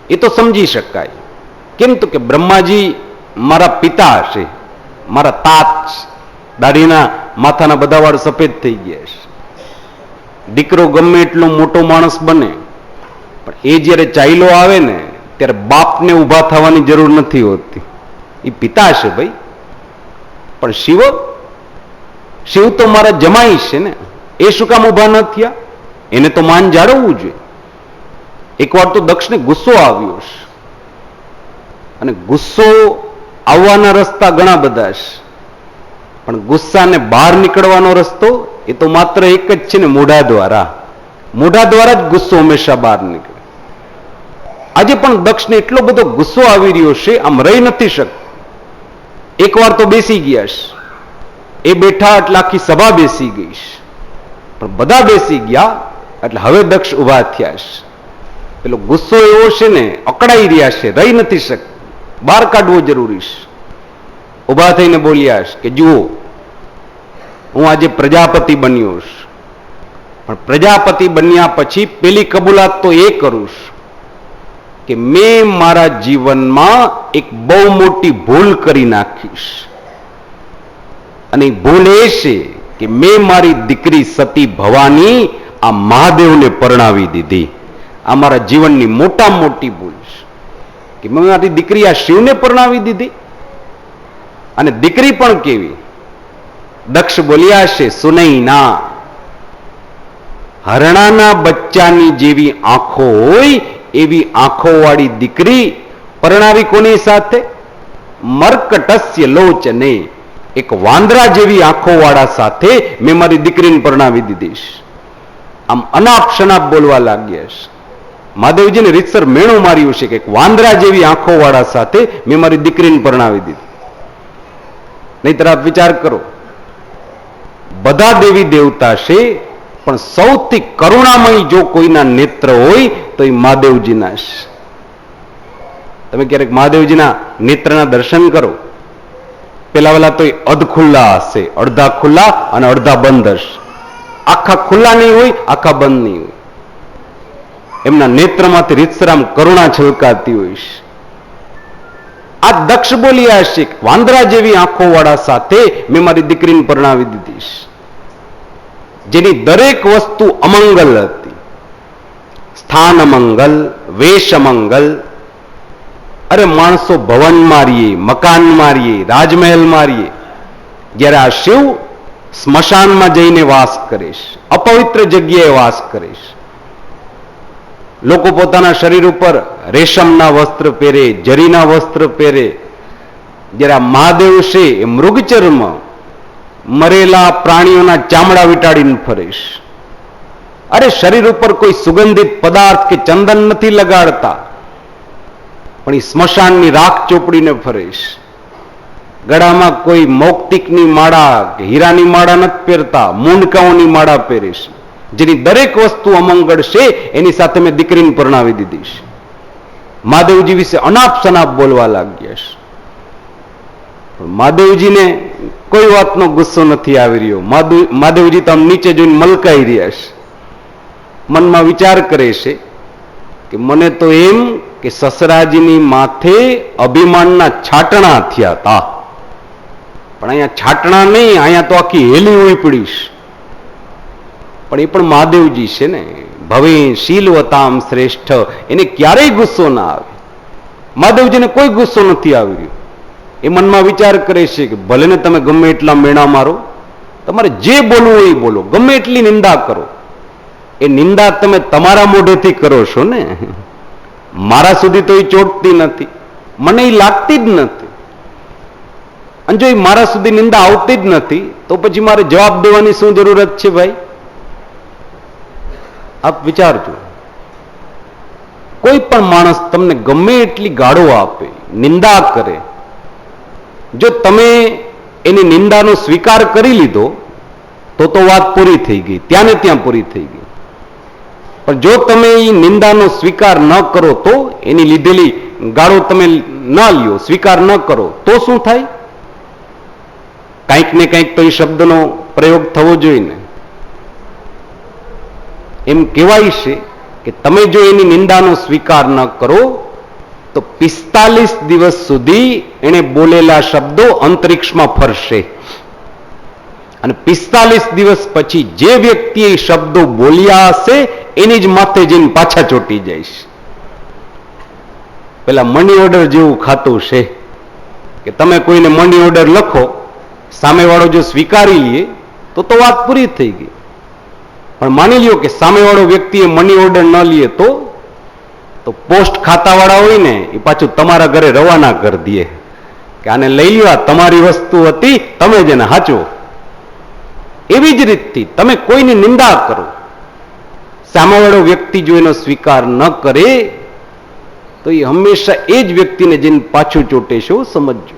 એ તો સમજી શકાય, કેમ તો કે બ્રહ્માજી મારા પિતા હશે, મારા તાત, દાઢીના માથાના બધા વાળ સફેદ થઈ ગયા છે. દીકરો ગમે એટલો મોટો માણસ બને પણ એ જ્યારે ચાઈલો આવે ને ત્યારે બાપને ઊભા થવાની જરૂર નથી હોતી, એ પિતા છે ભાઈ. પણ શિવ તો મારા જમાઈ છે ને, એ શું કામ ઊભા ન થયા? એને તો માન જાળવવું જોઈએ. એકવાર તો દક્ષને ગુસ્સો આવ્યો છે, અને ગુસ્સો આવવાના રસ્તા ઘણા બધા છે, પણ ગુસ્સાને બહાર નીકળવાનો રસ્તો એ તો માત્ર એક જ છે ને, મોઢા દ્વારા. મોઢા દ્વારા જ ગુસ્સો હંમેશા બહાર નીકળે. આજે પણ દક્ષને એટલો બધો ગુસ્સો આવી રહ્યો છે, આમ રહી નથી શકતો. એકવાર તો બેસી ગયા છે, એ બેઠા એટલે આખી સભા બેસી ગઈ છે, પણ બધા બેસી ગયા એટલે હવે દક્ષ ઉભા થયા છે. પેલો ગુસ્સો એવો છે ને, અકળાઈ રહ્યા છે, રહી નથી શકતો, બહાર કાઢવો જરૂરી છે. ઉભા થઈને બોલ્યા છે કે જુઓ, હું આજે પ્રજાપતિ બન્યો છું, પણ પ્રજાપતિ બન્યા પછી પેલી કબૂલાત તો એ કરું છું કે મેં મારા જીવનમાં એક બહુ મોટી ભૂલ કરી નાખીશ. અને ભૂલ એ છે કે મેં મારી દીકરી સતી ભવાની આ મહાદેવને પરણાવી દીધી. આ મારા જીવનની મોટામાં મોટી ભૂલ છે કે મેં મારી દીકરી આ શિવને પરણાવી દીધી. અને દીકરી પણ કેવી? દક્ષ બોલ્યા છે, સુનૈના, હરણાના બચ્ચાની જેવી આંખો હોય એવી આંખો વાળી દીકરી પરણાવી કોની સાથે? મર્કટસ્ય લોચને, એક વાંદરા જેવી આંખો વાળા સાથે મેં મારી દીકરીને પરણાવી દીધી. આમ અનાપ શનાપ બોલવા લાગ્યા છે. મહાદેવજીને રીતસર મેણું માર્યું છે કે એક વાંદરા જેવી આંખો વાળા સાથે મેં મારી દીકરીને પરણાવી દીધી. નહીતર આપ વિચાર કરો, બધા દેવી દેવતા છે, પણ સૌથી કરુણામય જો કોઈના નેત્ર હોય તો એ મહાદેવજીના છે. તમે ક્યારેક મહાદેવજીના નેત્રના દર્શન કરો, પેલા તો અધ ખુલ્લા હશે, અડધા ખુલ્લા અને અડધા બંધ હશે. આખા ખુલ્લા નહીં હોય, આખા બંધ નહીં હોય. એમના નેત્રમાંથી રીતસરામ કરુણા છલકાતી હોય છે. આ દક્ષ બોલ્યા છે, વાંદરા જેવી આંખો વાળા સાથે મેં મારી દીકરીને પરણાવી દીધી છે, જેની દરેક વસ્તુ અમંગલ હતી. સ્થાન અમંગલ, વેશ અમંગલ. અરે માણસો ભવન મારીએ, મકાન મારીએ, રાજમહેલ મારીએ, જ્યારે આ શિવ સ્મશાનમાં જઈને વાસ કરે છે, અપવિત્ર જગ્યાએ વાસ કરે છે. લોકો પોતાના શરીર ઉપર રેશમના વસ્ત્ર પહેરે, જરીના વસ્ત્ર પહેરે. જ્યારે આ મહાદેવ છે એ મૃગચર્મ, મરેલા પ્રાણીઓના ચામડા વીંટાડીને ફરે છે. અરે શરીર ઉપર કોઈ સુગંધિત પદાર્થ કે ચંદન નથી લગાડતા, પણ એ સ્મશાનની રાખ ચોપડીને ફરે છે. ગળામાં કોઈ મૌક્તિકની માળા કે હીરાની માળા નથી પહેરતા, મૂંડકાઓની માળા પહેરે છે. જેની દરેક વસ્તુ અમંગળ છે એની સાથે મેં દીકરીને પરણાવી દીધી છે. મહાદેવજી વિશે અનાપ શનાપ બોલવા લાગ્યા છે. પણ મહાદેવજીને કોઈ વાતનો ગુસ્સો નથી આવી રહ્યો. મહાદેવજી તો આમ નીચે જોઈને મલકાઈ રહ્યા છે. મનમાં વિચાર કરે છે કે મને તો એમ કે સસરાજીની માથે અભિમાનના છાટણા થયા હતા, પણ અહીંયા છાટણા નહીં, અહીંયા તો આખી હેલી હોઈ પડી છે. પણ એ પણ મહાદેવજી છે ને, ભવે શીલવતામ શ્રેષ્ઠ, એને ક્યારેય ગુસ્સો ના આવે. મહાદેવજીને કોઈ ગુસ્સો નથી આવી રહ્યો. એ મનમાં વિચાર કરે છે કે ભલે ને તમે ગમે એટલા મેણા મારો, તમારે જે બોલવું હોય એ બોલો, ગમે એટલી નિંદા કરો. એ નિંદા તમે તમારા મોઢેથી કરો છો ને, મારા સુધી તો એ ચોટતી નથી, મને એ લાગતી જ નથી. અને જો એ મારા સુધી નિંદા આવતી જ નથી તો પછી મારે જવાબ દેવાની શું જરૂરત છે ભાઈ? આપ વિચારજો. કોઈ પણ માણસ તમને ગમે એટલી ગાળો આપે, નિંદા કરે, જો તમે એની નિંદાનો સ્વીકાર કરી લીધો તો વાત પૂરી થઈ ગઈ, ત્યાં ને ત્યાં પૂરી થઈ ગઈ. પણ જો તમે એ નિંદાનો સ્વીકાર ન કરો તો, એની લીધેલી ગાળો તમે ન લ્યો, સ્વીકાર ન કરો તો શું થાય? કંઈક ને કંઈક તો એ શબ્દનો પ્રયોગ થવો જોઈએ ને. એમ કહેવાય છે કે તમે જો એની નિંદાનો સ્વીકાર ન કરો તો તો 45 દિવસ સુધી એને બોલેલા શબ્દો અંતરિક્ષમાં ફરશે અને 45 દિવસ પછી જે વ્યક્તિએ શબ્દો બોલ્યા હશે એની જ માથે જઈને પાછા ચોંટી જઈશ. પેલા મની ઓર્ડર જેવું ખાતું છે કે તમે કોઈને મની ઓર્ડર લખો, સામેવાળો જો સ્વીકારી લે તો વાત પૂરી થઈ ગઈ. પણ માની લ્યો કે સામેવાળો વ્યક્તિએ મની ઓર્ડર ન લે તો પોસ્ટ ખાતાવાળા હોય ને એ પાછું તમારા ઘરે રવાના કરી દે કે આને લઈ લ્યો, આ તમારી વસ્તુ હતી, તમે જેને હાચો. એવી જ રીતથી તમે કોઈની નિંદા કરો, સામેવાળો વ્યક્તિ જો એનો સ્વીકાર ન કરે તો એ હંમેશા એ જ વ્યક્તિને જઈને પાછું ચોટે છે. સમજજો.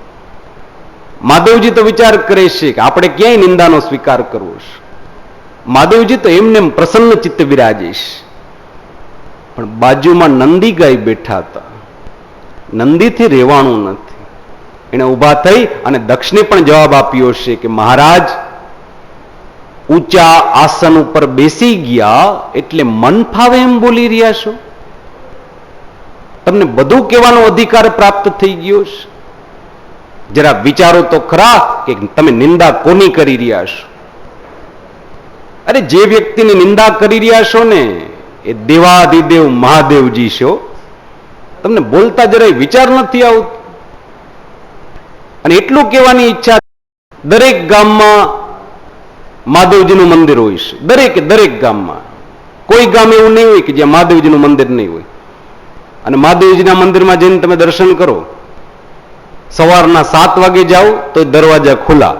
મહાદેવજી તો વિચાર કરે છે કે આપણે ક્યાંય નિંદાનો સ્વીકાર કરવો છે. મહાદેવજી તો એમને પ્રસન્ન ચિત્ત વિરાજેશ. પણ બાજુમાં નંદી ગાય બેઠા હતા. નંદીથી રહેવાનું નથી. એને ઊભા થઈ અને દક્ષને પણ જવાબ આપ્યો છે કે મહારાજ, ઊંચા આસન ઉપર બેસી ગયા એટલે મન ફાવે એમ બોલી રહ્યા છો? તમને બધું કહેવાનો અધિકાર પ્રાપ્ત થઈ ગયો છે? જરા વિચારો તો ખરા કે તમે નિંદા કોની કરી રહ્યા છો? અરે જે વ્યક્તિની નિંદા કરી રહ્યા છો ને એ દેવાધિદેવ મહાદેવજી છો. તમને બોલતા જરાય વિચાર નથી આવતો. અને એટલું કહેવાની ઈચ્છા, દરેક ગામમાં મહાદેવજીનું મંદિર હોય છે. દરેક ગામમાં. કોઈ ગામ એવું નહીં હોય કે જ્યાં મહાદેવજીનું મંદિર નહીં હોય. અને મહાદેવજીના મંદિરમાં જઈને તમે દર્શન કરો, સવારના 7 વાગે જાઓ તો દરવાજા ખુલ્લા,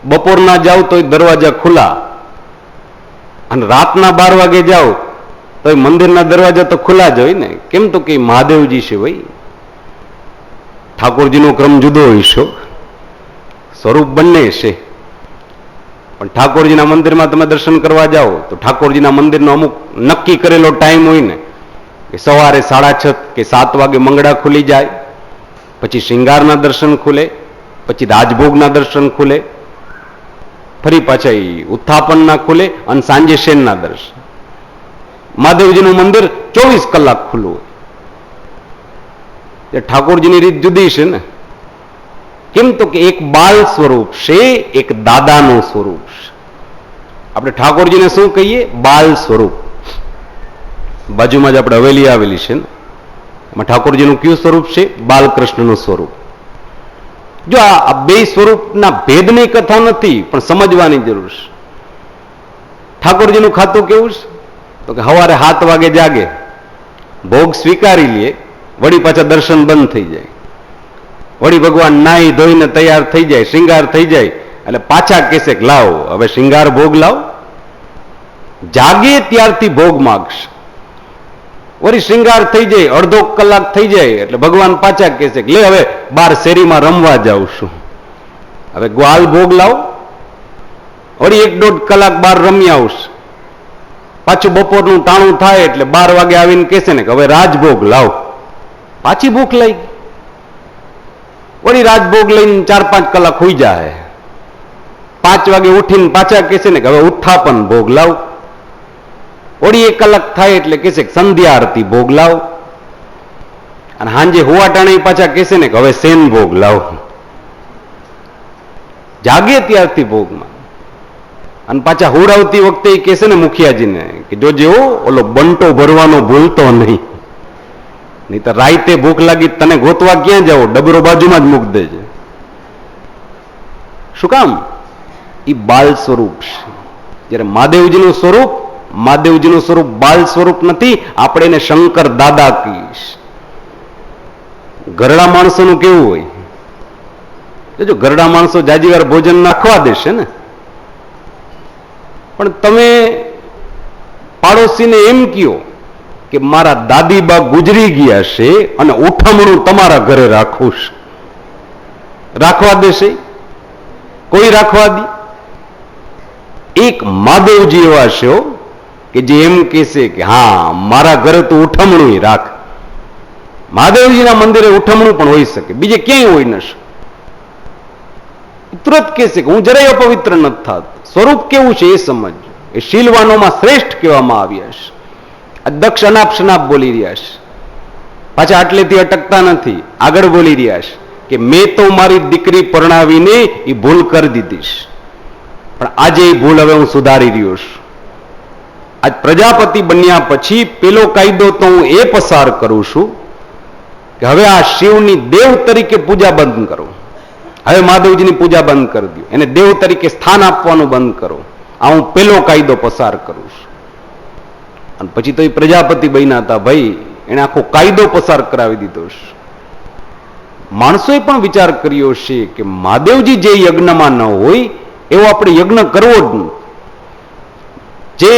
બપોરના જાઓ તો દરવાજા ખુલ્લા, અને રાતના 12 વાગે જાઓ તો મંદિરના દરવાજા તો ખુલ્લા જ હોય ને. કેમ? તો કે મહાદેવજી છે ભાઈ. ઠાકોરજીનો ક્રમ જુદો હોય છે, સ્વરૂપ બંને છે. પણ ઠાકોરજીના મંદિરમાં તમે દર્શન કરવા જાઓ તો ઠાકોરજીના મંદિરનો અમુક નક્કી કરેલો ટાઈમ હોય ને કે સવારે 6:30 કે 7 વાગે મંગળા ખુલી જાય, પછી શિંગારના દર્શન ખુલે, પછી રાજભોગના દર્શન ખુલે, ફરી પાછા ઉત્થાપનના ખુલે અને સાંજે શેનના દર્શન. મહાદેવજીનું મંદિર 24 કલાક ખુલ્લું હોય. ઠાકોરજીની રીત જુદી છે ને. કેમ? તો કે એક બાલ સ્વરૂપ છે, એક દાદાનું સ્વરૂપ છે. આપણે ઠાકોરજીને શું કહીએ? બાલ સ્વરૂપ. બાજુમાં જ આપણે હવેલી આવેલી છે ને, એમાં ઠાકોરજીનું કયું સ્વરૂપ છે? બાલકૃષ્ણનું સ્વરૂપ. જો આ બે સ્વરૂપના ભેદની કથા નથી, પણ સમજવાની જરૂર છે. ઠાકોરજીનું ખાતું કેવું છે? તો કે સવારે 7 વાગે જાગે, ભોગ સ્વીકારી લે, વળી પાછા દર્શન બંધ થઈ જાય, વળી ભગવાન નાહી ધોઈને તૈયાર થઈ જાય, શિંગાર થઈ જાય એટલે પાછા કહેશે કે લાવો હવે શિંગાર ભોગ લાવો. જાગે ત્યારથી ભોગ માગશે, વળી શિંગાર થઈ જાય, અડધો કલાક થઈ જાય એટલે ભગવાન પાછા કહેશે કે લે હવે બહાર શેરીમાં રમવા જાઉં છું, હવે ગ્વાલ ભોગ લાવો. વળી 1-1.5 કલાક બહાર રમી આવશે, પાછું બપોરનું ટાણું થાય એટલે 12 વાગે આવીને કહેશે ને કે હવે રાજભોગ લાવો. પાછી ભૂખ લાગી, વળી રાજભોગ લઈને 4-5 કલાક હોઈ જાય, 5 વાગે ઉઠીને પાછા કહેશે ને કે હવે ઉત્થાપન ભોગ લાવો. વળી 1 કલાક થાય એટલે કહેશે કે સંધ્યા આરતી ભોગ લાવો, અને સાંજે હોવાટાણે પાછા કહેશે ને કે હવે શેન ભોગ લાવો. જાગે ત્યારથી ભોગમાં. અને પાછા હોડાવતી વખતે એ કહેશે ને મુખિયાજીને કે જો જેવો ઓલો બંટો ભરવાનો ભૂલતો નહીં તો રાઈતે ભૂખ લાગી તને ગોતવા ક્યાં જાઓ, ડબરો બાજુમાં જ મૂક દેજે. શું કામ? એ બાલ સ્વરૂપ છે. જયારે મહાદેવજીનું સ્વરૂપ બાલ સ્વરૂપ નથી. આપણે એને શંકર દાદા કહીશ. ઘરડા માણસોનું કેવું હોય? જો ઘરડા માણસો જાજી વાર ભોજન નાખવા દેશે ને, પણ તમે પાડોશીને એમ કહો કે મારા દાદીબા ગુજરી ગયા છે અને ઉઠમણું તમારા ઘરે રાખવું છે, રાખવા દેશે? કોઈ રાખવા દે? એક મહાદેવજી એવા છે કે જે એમ કહેશે કે હા મારા ઘરે તો ઉઠમણું રાખ. મહાદેવજીના મંદિરે ઉઠમણું પણ હોઈ શકે, બીજે ક્યાંય હોય ન શકે. તુરંત કહેશે કે હું જરાય અપવિત્ર નથી થતો. સ્વરૂપ કેવું છે એ સમજો. એ શીલવાનોમાં શ્રેષ્ઠ કહેવામાં આવ્યા છે. આ દક્ષ અનાપ શનાપ બોલી રહ્યા છે. પાછા આટલેથી અટકતા નથી, આગળ બોલી રહ્યા છે કે મેં તો મારી દીકરી પરણાવીને એ ભૂલ કરી દીધીશ, પણ આજે એ ભૂલ હવે હું સુધારી રહ્યો છું. આજ પ્રજાપતિ બન્યા પછી પેલો કાયદો તો હું એ પસાર કરું છું કે હવે આ શિવની દેવ તરીકે પૂજા બંધ કરો. હવે મહાદેવજીની પૂજા બંધ કરી દો, એને દેવ તરીકે સ્થાન આપવાનું બંધ કરો. આ હું પેલો કાયદો પસાર કરું છું. અને પછી તો એ પ્રજાપતિ બન્યા હતા ભાઈ, એને આખો કાયદો પસાર કરાવી દીધો છે. માણસોએ પણ વિચાર કર્યો છે કે મહાદેવજી જે યજ્ઞમાં ન હોય એવો આપણે યજ્ઞ કરવો જ નહીં. જે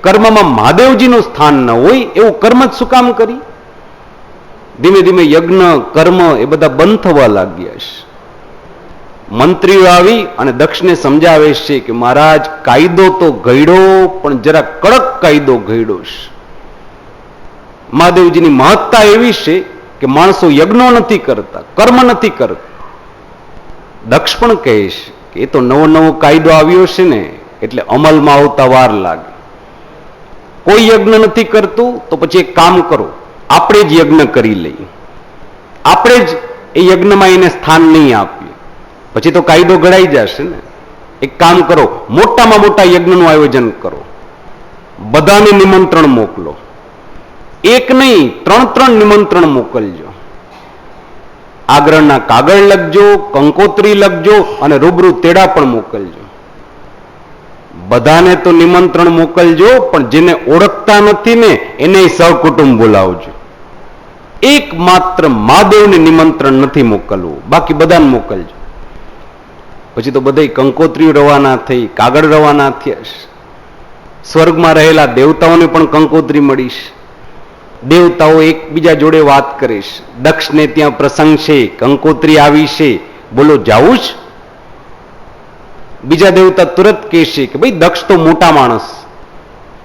કર્મમાં મહાદેવજીનું સ્થાન ન હોય એવું કર્મ જ શું કામ કરી? ધીમે ધીમે યજ્ઞ કર્મ એ બધા બંધ થવા લાગ્યા છે. મંત્રીઓ આવી અને દક્ષને સમજાવે છે કે મહારાજ કાયદો તો ઘડ્યો, પણ જરા કડક કાયદો ઘડ્યો છે. મહાદેવજીની મહત્તા એવી છે કે માણસો યજ્ઞો નથી કરતા, કર્મ નથી કરતા. દક્ષ પણ કહે છે કે એ તો નવો નવો કાયદો આવ્યો છે ને એટલે અમલમાં આવતા વાર લાગે. કોઈ યજ્ઞ નથી કરતું તો પછી એક કામ કરો, આપણે જ યજ્ઞ કરી લઈએ, આપણે જ એ યજ્ઞમાં એને સ્થાન નહીં આપીએ, પછી તો કાયદો ઘડાઈ જશે ને. એક કામ કરો, મોટામાં મોટા યજ્ઞનું આયોજન કરો, બધાને નિમંત્રણ મોકલો. એક નહીં 3 નિમંત્રણ મોકલજો. આગ્રહના કાગળ લખજો, કંકોત્રી લખજો અને રૂબરૂ તેડા પણ મોકલજો. બધાને તો નિમંત્રણ મોકલજો, પણ જેને ઓળખતા નથી ને એને સહકુટુંબ બોલાવજો. એકમાત્ર મહાદેવને નિમંત્રણ નથી મોકલવું, બાકી બધાને મોકલજો. પછી તો બધા કંકોત્રીઓ રવાના થઈ, કાગળ રવાના થયા. સ્વર્ગમાં રહેલા દેવતાઓને પણ કંકોત્રી મળીશ. દેવતાઓ એકબીજા જોડે વાત કરીશ. દક્ષને ત્યાં પ્રસંગ છે, કંકોત્રી આવી છે, બોલો જાવું જ? બીજા દેવતા તુરત કહેશે કે ભાઈ દક્ષ તો મોટા માણસ,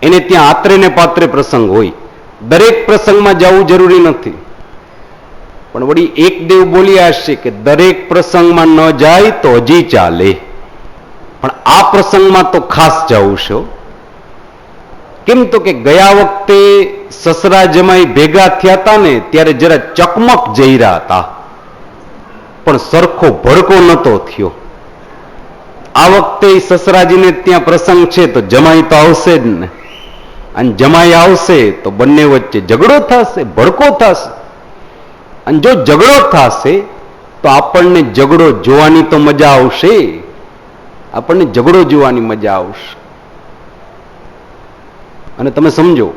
એને ત્યાં આત્રે ને પાત્રે પ્રસંગ હોય, દરેક પ્રસંગમાં જવું જરૂરી નથી. પણ વળી એક દેવ બોલી આવશે કે દરેક પ્રસંગમાં ન જાય તો હજી ચાલે, પણ આ પ્રસંગમાં તો ખાસ જવું છે. કેમ તો કે ગયા વખતે સસરા જમાઈ ભેગા થયા હતા ને ત્યારે જરા ચકમક જઈ રહ્યા હતા, પણ સરખો ભડકો નતો થયો. આ વખતે સસરાજીને ત્યાં પ્રસંગ છે તો જમાઈ તો આવશે જ ને, અને જમાઈ આવશે તો બંને વચ્ચે ઝઘડો થશે, ભડકો થશે. અને જો ઝઘડો થશે તો આપણને ઝઘડો જોવાની તો મજા આવશે, આપણને ઝઘડો જોવાની મજા આવશે. અને તમે સમજો,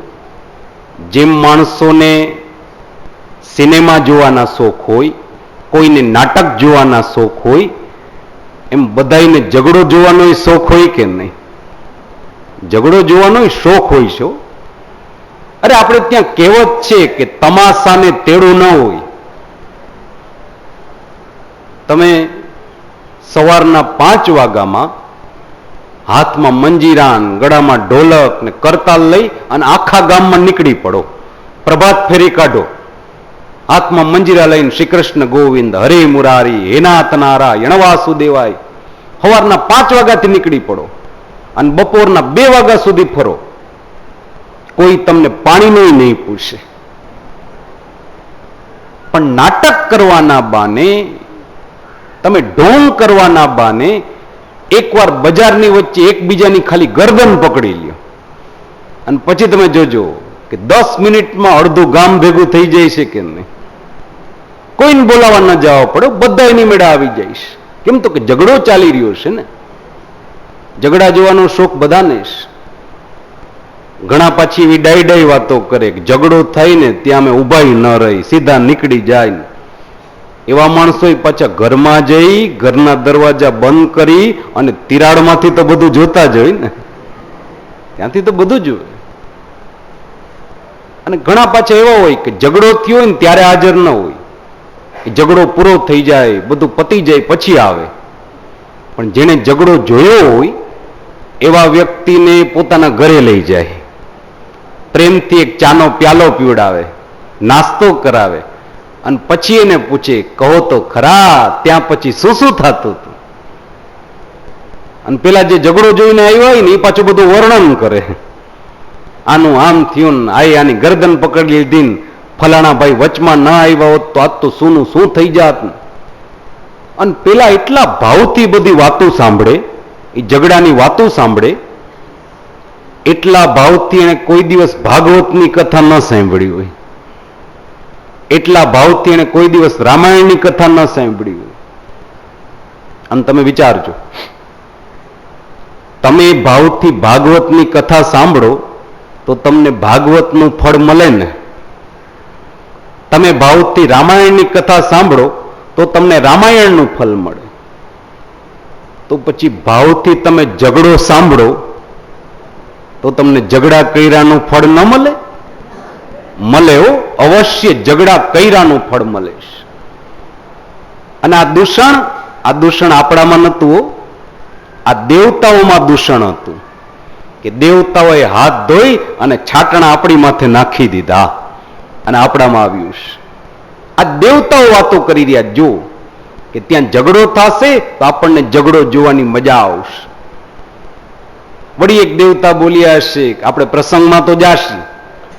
જેમ માણસોને સિનેમા જોવાના શોખ હોય, કોઈને નાટક જોવાના શોખ હોય, એમ બધાને ઝઘડો જોવાનો શોખ હોય કે નહીં? ઝઘડો જોવાનો શોખ હોય છે. અરે આપણે ત્યાં કહેવત છે કે તમાશાને તેડું ન હોય. તમે સવારના 5 વાગ્યામાં હાથમાં મંજીરાન, ગળામાં ઢોલક ને કરતાલ લઈ અને આખા ગામમાં નીકળી પડો, પ્રભાત ફેરી કાઢો. હાથમાં મંજીરા લઈને શ્રી કૃષ્ણ ગોવિંદ, હરે મુરારી, હેનાથ નારા, યણવાસુદેવાય. સવારના 5 વાગ્યાથી નીકળી પડો અને બપોરના 2 વાગ્યા સુધી ફરો. કોઈ તમને પાણીનું નહીં પૂછે. પણ નાટક કરવાના બાને, તમે ઢોંગ કરવાના બાને એકવાર બજારની વચ્ચે એકબીજાની ખાલી ગરદન પકડી લ્યો અને પછી તમે જોજો કે 10 મિનિટમાં અડધું ગામ ભેગું થઈ જાય છે કે નહીં. કોઈને બોલાવા ન જવા પડે, બધા એની મેળા આવી જાય છે. કેમ તો કે ઝઘડો ચાલી રહ્યો છે ને. ઝઘડા જોવાનો શોખ બધાને છે. ઘણા પાછી એવી ડાઈ વાતો કરે કે ઝઘડો થાય ને ત્યાં અમે ઉભાઈ ન રહી, સીધા નીકળી જાય. એવા માણસો પાછા ઘરમાં જઈ ઘરના દરવાજા બંધ કરી અને તિરાડમાંથી તો બધું જોતા જ હોય ને, ત્યાંથી તો બધું જ હોય. અને ઘણા પાછા એવા હોય કે ઝઘડો થયો હોય ને ત્યારે હાજર ન હોય, ઝઘડો પૂરો થઈ જાય, બધું પતી જાય પછી આવે. પણ જેને ઝઘડો જોયો હોય એવા વ્યક્તિને પોતાના ઘરે લઈ જાય, પ્રેમથી એક ચાનો પ્યાલો પીવડાવે, નાસ્તો કરાવે અને પછી એને પૂછે કહો તો ખરા ત્યાં પછી શું શું થતું હતું. અને પેલા જે ઝઘડો જોઈને આવ્યો હોય ને એ પાછું બધું વર્ણન કરે. આનું આમ થયું, આની ગરદન પકડી લીધી, ફલાણા ભાઈ વચમાં ના આવ્યા હોત તો આજ તો શું થઈ જાત. અને પેલા એટલા ભાવથી બધી વાતો સાંભળે, એ ઝઘડાની વાતો સાંભળે, એટલા ભાવથી એને કોઈ દિવસ ભાગવતની કથા ન સાંભળી હોય, એટલા ભાવથી એને કોઈ દિવસ રામાયણની કથા ન સાંભળી હોય. અને તમે વિચારજો, તમે ભાવથી ભાગવતની કથા સાંભળો તો તમને ભાગવતનું ફળ મળે ને. તમે ભાવથી રામાયણની કથા સાંભળો તો તમને રામાયણનું ફળ મળે. તો પછી ભાવથી તમે ઝઘડો સાંભળો તો તમને ઝઘડા કર્યાનું ફળ ન મળે? મળે હો, અવશ્ય ઝઘડા કર્યાનું ફળ મળે. અને આ દૂષણ આપણામાં નહોતું હો, આ દેવતાઓમાં દૂષણ હતું કે દેવતાઓએ હાથ ધોઈ અને છાટણા આપણી માથે નાખી દીધા અને આપણામાં આવ્યું છે. આ દેવતાઓ વાતો કરી રહ્યા. જો કે ત્યાં ઝઘડો થશે તો આપણને ઝઘડો જોવાની મજા આવશે. વળી એક દેવતા બોલ્યા હશે, આપણે પ્રસંગમાં તો જાશી,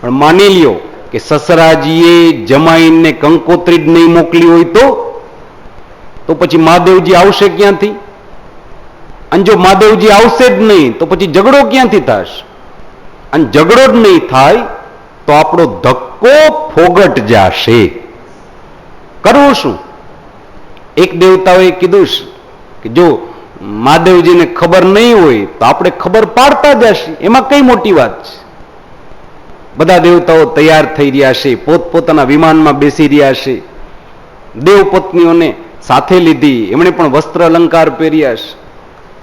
પણ માની લ્યો કે સસરાજીએ જમાઈને કંકોત્રી જ નહીં મોકલી હોય તો પછી મહાદેવજી આવશે ક્યાંથી? અને જો મહાદેવજી આવશે જ નહીં તો પછી ઝઘડો ક્યાંથી થશે? અને ઝઘડો જ નહીં થાય તો આપણો ધક્કો ફોગટ જશે. કરવું શું? એક દેવતાઓએ કીધું કે જો મહાદેવજીને ખબર નહીં હોય તો આપણે ખબર પાડતા જશે, એમાં કઈ મોટી વાત છે? બધા દેવતાઓ તૈયાર થઈ રહ્યા છે, પોતપોતાના વિમાનમાં બેસી રહ્યા છે, દેવપત્નીઓને સાથે લીધી, એમણે પણ વસ્ત્ર અલંકાર પહેર્યા છે,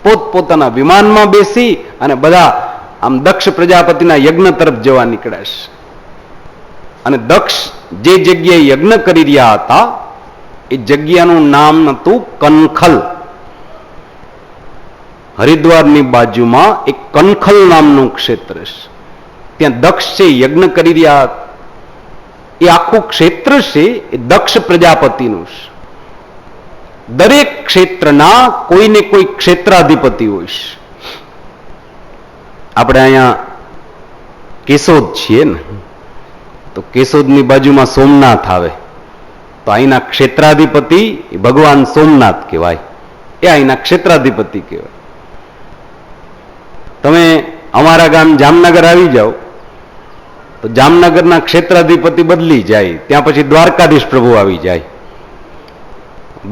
પોતપોતાના વિમાનમાં બેસી અને બધા આમ દક્ષ પ્રજાપતિના યજ્ઞ તરફ જવા નીકળ્યા છે. અને દક્ષ જે જગ્યાએ યજ્ઞ કરી રહ્યા હતા એ જગ્યાનું નામ હતું કનખલ. હરિદ્વારની બાજુમાં એક કનખલ નામનું ક્ષેત્ર છે. ત્યાં દક્ષ છે યજ્ઞ કરી રહ્યા. એ આખું ક્ષેત્ર છે એ દક્ષ પ્રજાપતિનું છે. દરેક ક્ષેત્રના કોઈને કોઈ ક્ષેત્રાધિપતિ હોય છે. આપણે અહીંયા કેશોદ છીએ ને, તો કેશોદની બાજુમાં સોમનાથ આવે, તો અહીંના ક્ષેત્રાધિપતિ ભગવાન સોમનાથ કહેવાય. એ અહીંના ક્ષેત્રાધિપતિ કહેવાય. તમે અમારા ગામ જામનગર આવી જાઓ તો જામનગરના ક્ષેત્રાધિપતિ બદલી જાય, ત્યાં પછી દ્વારકાધીશ પ્રભુ આવી જાય.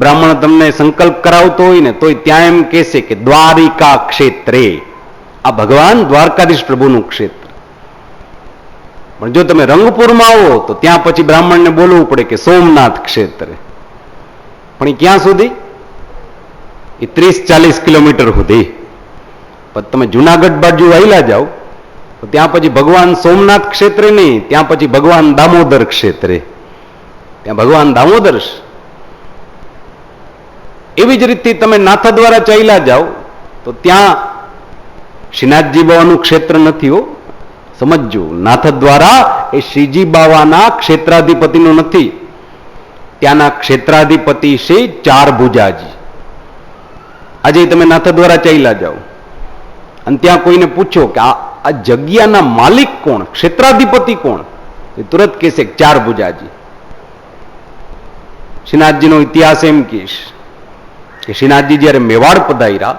બ્રાહ્મણ તમને સંકલ્પ કરાવતો હોય ને તોય ત્યાં એમ કહેશે કે દ્વારિકા ક્ષેત્રે, આ ભગવાન દ્વારકાધીશ પ્રભુનું ક્ષેત્ર. પણ જો તમે રંગપુરમાં આવો તો ત્યાં પછી બ્રાહ્મણને બોલવું પડે કે સોમનાથ ક્ષેત્ર. પણ એ ક્યાં સુધી? એ 30-40 કિલોમીટર સુધી. પણ તમે જુનાગઢ બાજુ આવેલા જાઓ તો ત્યાં પછી ભગવાન સોમનાથ ક્ષેત્રે નહીં, ત્યાં પછી ભગવાન દામોદર ક્ષેત્રે. ત્યાં ભગવાન દામોદર છે. એવી જ રીતે તમે નાથા દ્વારા ચાલ્યા જાઓ તો ત્યાં શ્રીનાથજી બાવાનું ક્ષેત્ર નથી હો, સમજજો. નાથ દ્વારા એ શ્રીજી બાવાના ક્ષેત્રાધિપતિનું નથી. ત્યાંના ક્ષેત્રાધિપતિ છે ચાર ભુજાજી. આજે તમે નાથ દ્વારા ચાલ્યા જાઓ અને ત્યાં કોઈને પૂછો કે આ જગ્યાના માલિક કોણ, ક્ષેત્રાધિપતિ કોણ, એ તુરંત કહેશે ચાર ભુજાજી. શ્રીનાથજીનો ઇતિહાસ એમ કહીશ કે શ્રીનાથજી જયારે મેવાડ પધાર્યા,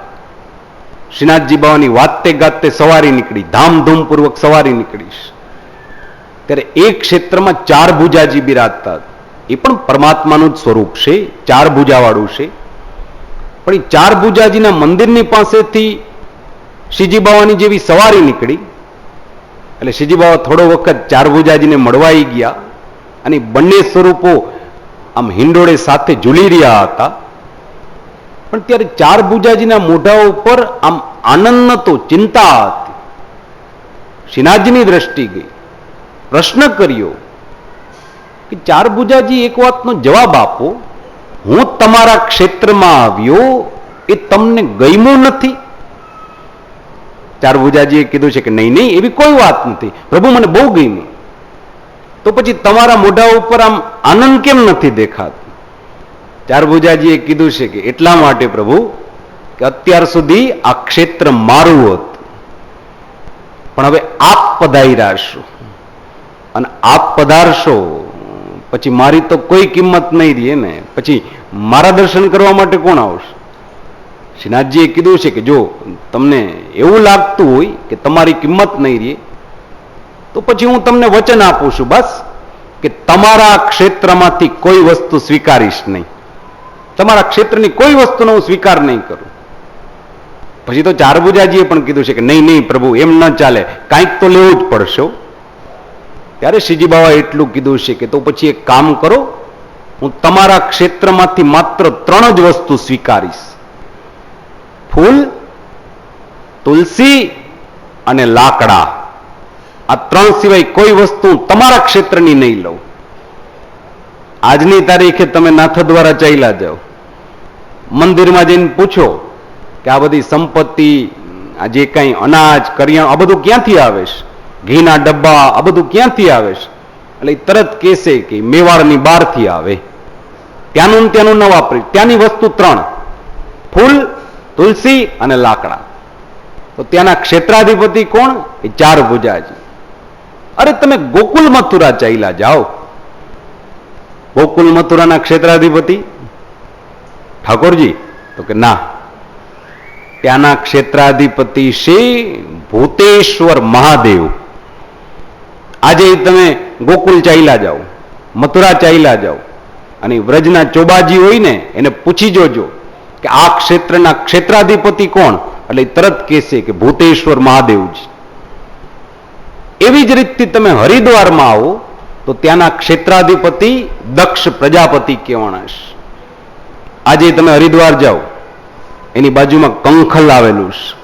શ્રીનાથજી બાવાની વાતે ગાતે સવારી નીકળી, ધામધૂમપૂર્વક સવારી નીકળીશ, ત્યારે એક ક્ષેત્રમાં ચાર ભુજાજી બિરાજતા. એ પણ પરમાત્માનું જ સ્વરૂપ છે, ચાર ભુજાવાળું છે. પણ એ ચાર ભુજાજીના મંદિરની પાસેથી શ્રીજી બાવાની જેવી સવારી નીકળી એટલે શ્રીજી બાવા થોડો વખત ચાર ભુજાજીને મળવા આવી ગયા અને બંને સ્વરૂપો આમ હિંડોળે સાથે ઝૂલી રહ્યા હતા. પણ ત્યારે ચાર ભુજાજીના મોઢા ઉપર આમ આનંદ નતો, ચિંતા હતી. શ્રીનાથજીની દ્રષ્ટિ ગઈ, પ્રશ્ન કર્યો કે ચાર ભુજાજી એક વાતનો જવાબ આપો, હું તમારા ક્ષેત્રમાં આવ્યો એ તમને ગમ્યું નથી? ચાર ભુજાજીએ કીધું છે કે નહીં નહીં, એવી કોઈ વાત નથી પ્રભુ, મને બહુ ગમ્યું. તો પછી તમારા મોઢા ઉપર આમ આનંદ કેમ નથી દેખાતો? ચાર ભુજાજીએ કીધું છે કે એટલા માટે પ્રભુ કે અત્યાર સુધી આ ક્ષેત્ર મારું હતું, પણ હવે આપ પધાર્યા છો અને આપ પધારશો પછી મારી તો કોઈ કિંમત નહીં રહે ને, પછી મારા દર્શન કરવા માટે કોણ આવશે? શ્રીનાથજીએ કીધું છે કે જો તમને એવું લાગતું હોય કે તમારી કિંમત નહીં રહે, તો પછી હું તમને વચન આપું છું બસ, કે તમારા ક્ષેત્રમાંથી કોઈ વસ્તુ સ્વીકારીશ નહીં, તમારા ક્ષેત્રની કોઈ વસ્તુનો હું સ્વીકાર નહીં કરું. પછી તો ચારભુજાજીએ પણ કીધું છે કે નહીં નહીં પ્રભુ, એમ ન ચાલે, કાંઈક તો લેવું જ પડશે. ત્યારે શ્રીજી બાબાએ એટલું કીધું છે કે તો પછી એક કામ કરો, હું તમારા ક્ષેત્રમાંથી માત્ર 3 જ વસ્તુ સ્વીકારીશ: ફૂલ, તુલસી અને લાકડા. આ 3 સિવાય કોઈ વસ્તુ તમારા ક્ષેત્રની નહીં લઉં. આજની તારીખે તમે નાથદ્વારા ચાલ્યા જાઓ, મંદિરમાં જઈને પૂછો કે આ બધી સંપત્તિ, આ જે કંઈ અનાજ, કરિયાણું, આ બધું ક્યાંથી આવે છે? ઘીના ડબ્બા, આ બધું ક્યાંથી આવે છે? એટલે તરત કહેશે કે મેવાડની બહારથી આવે. ત્યાંનું ન વાપરી, ત્યાંની વસ્તુ 3: ફૂલ, તુલસી અને લાકડા. તો ત્યાંના ક્ષેત્રાધિપતિ કોણ? એ ચારભુજાજી. અરે તમે ગોકુલ મથુરા ચાલ્યા જાઓ, ગોકુલ મથુરાના ક્ષેત્રાધિપતિ ઠાકોરજી? તો કે ના, ત્યાંના ક્ષેત્રાધિપતિ શ્રી ભૂતેશ્વર મહાદેવ. આજે તમે ગોકુલ ચાલ્યા જાઓ, મથુરા ચાલ્યા જાઓ, અને વ્રજના ચોબાજી હોય ને એને પૂછી જોજો કે આ ક્ષેત્રના ક્ષેત્રાધિપતિ કોણ, એટલે તરત કહેશે કે ભૂતેશ્વર મહાદેવજી. એવી જ રીતથી તમે હરિદ્વારમાં આવો તો ત્યાંના ક્ષેત્રાધિપતિ દક્ષ પ્રજાપતિ કહેવાના છે. આજે તમે હરિદ્વાર જાઓ, એની બાજુમાં કંખલ આવેલું છે,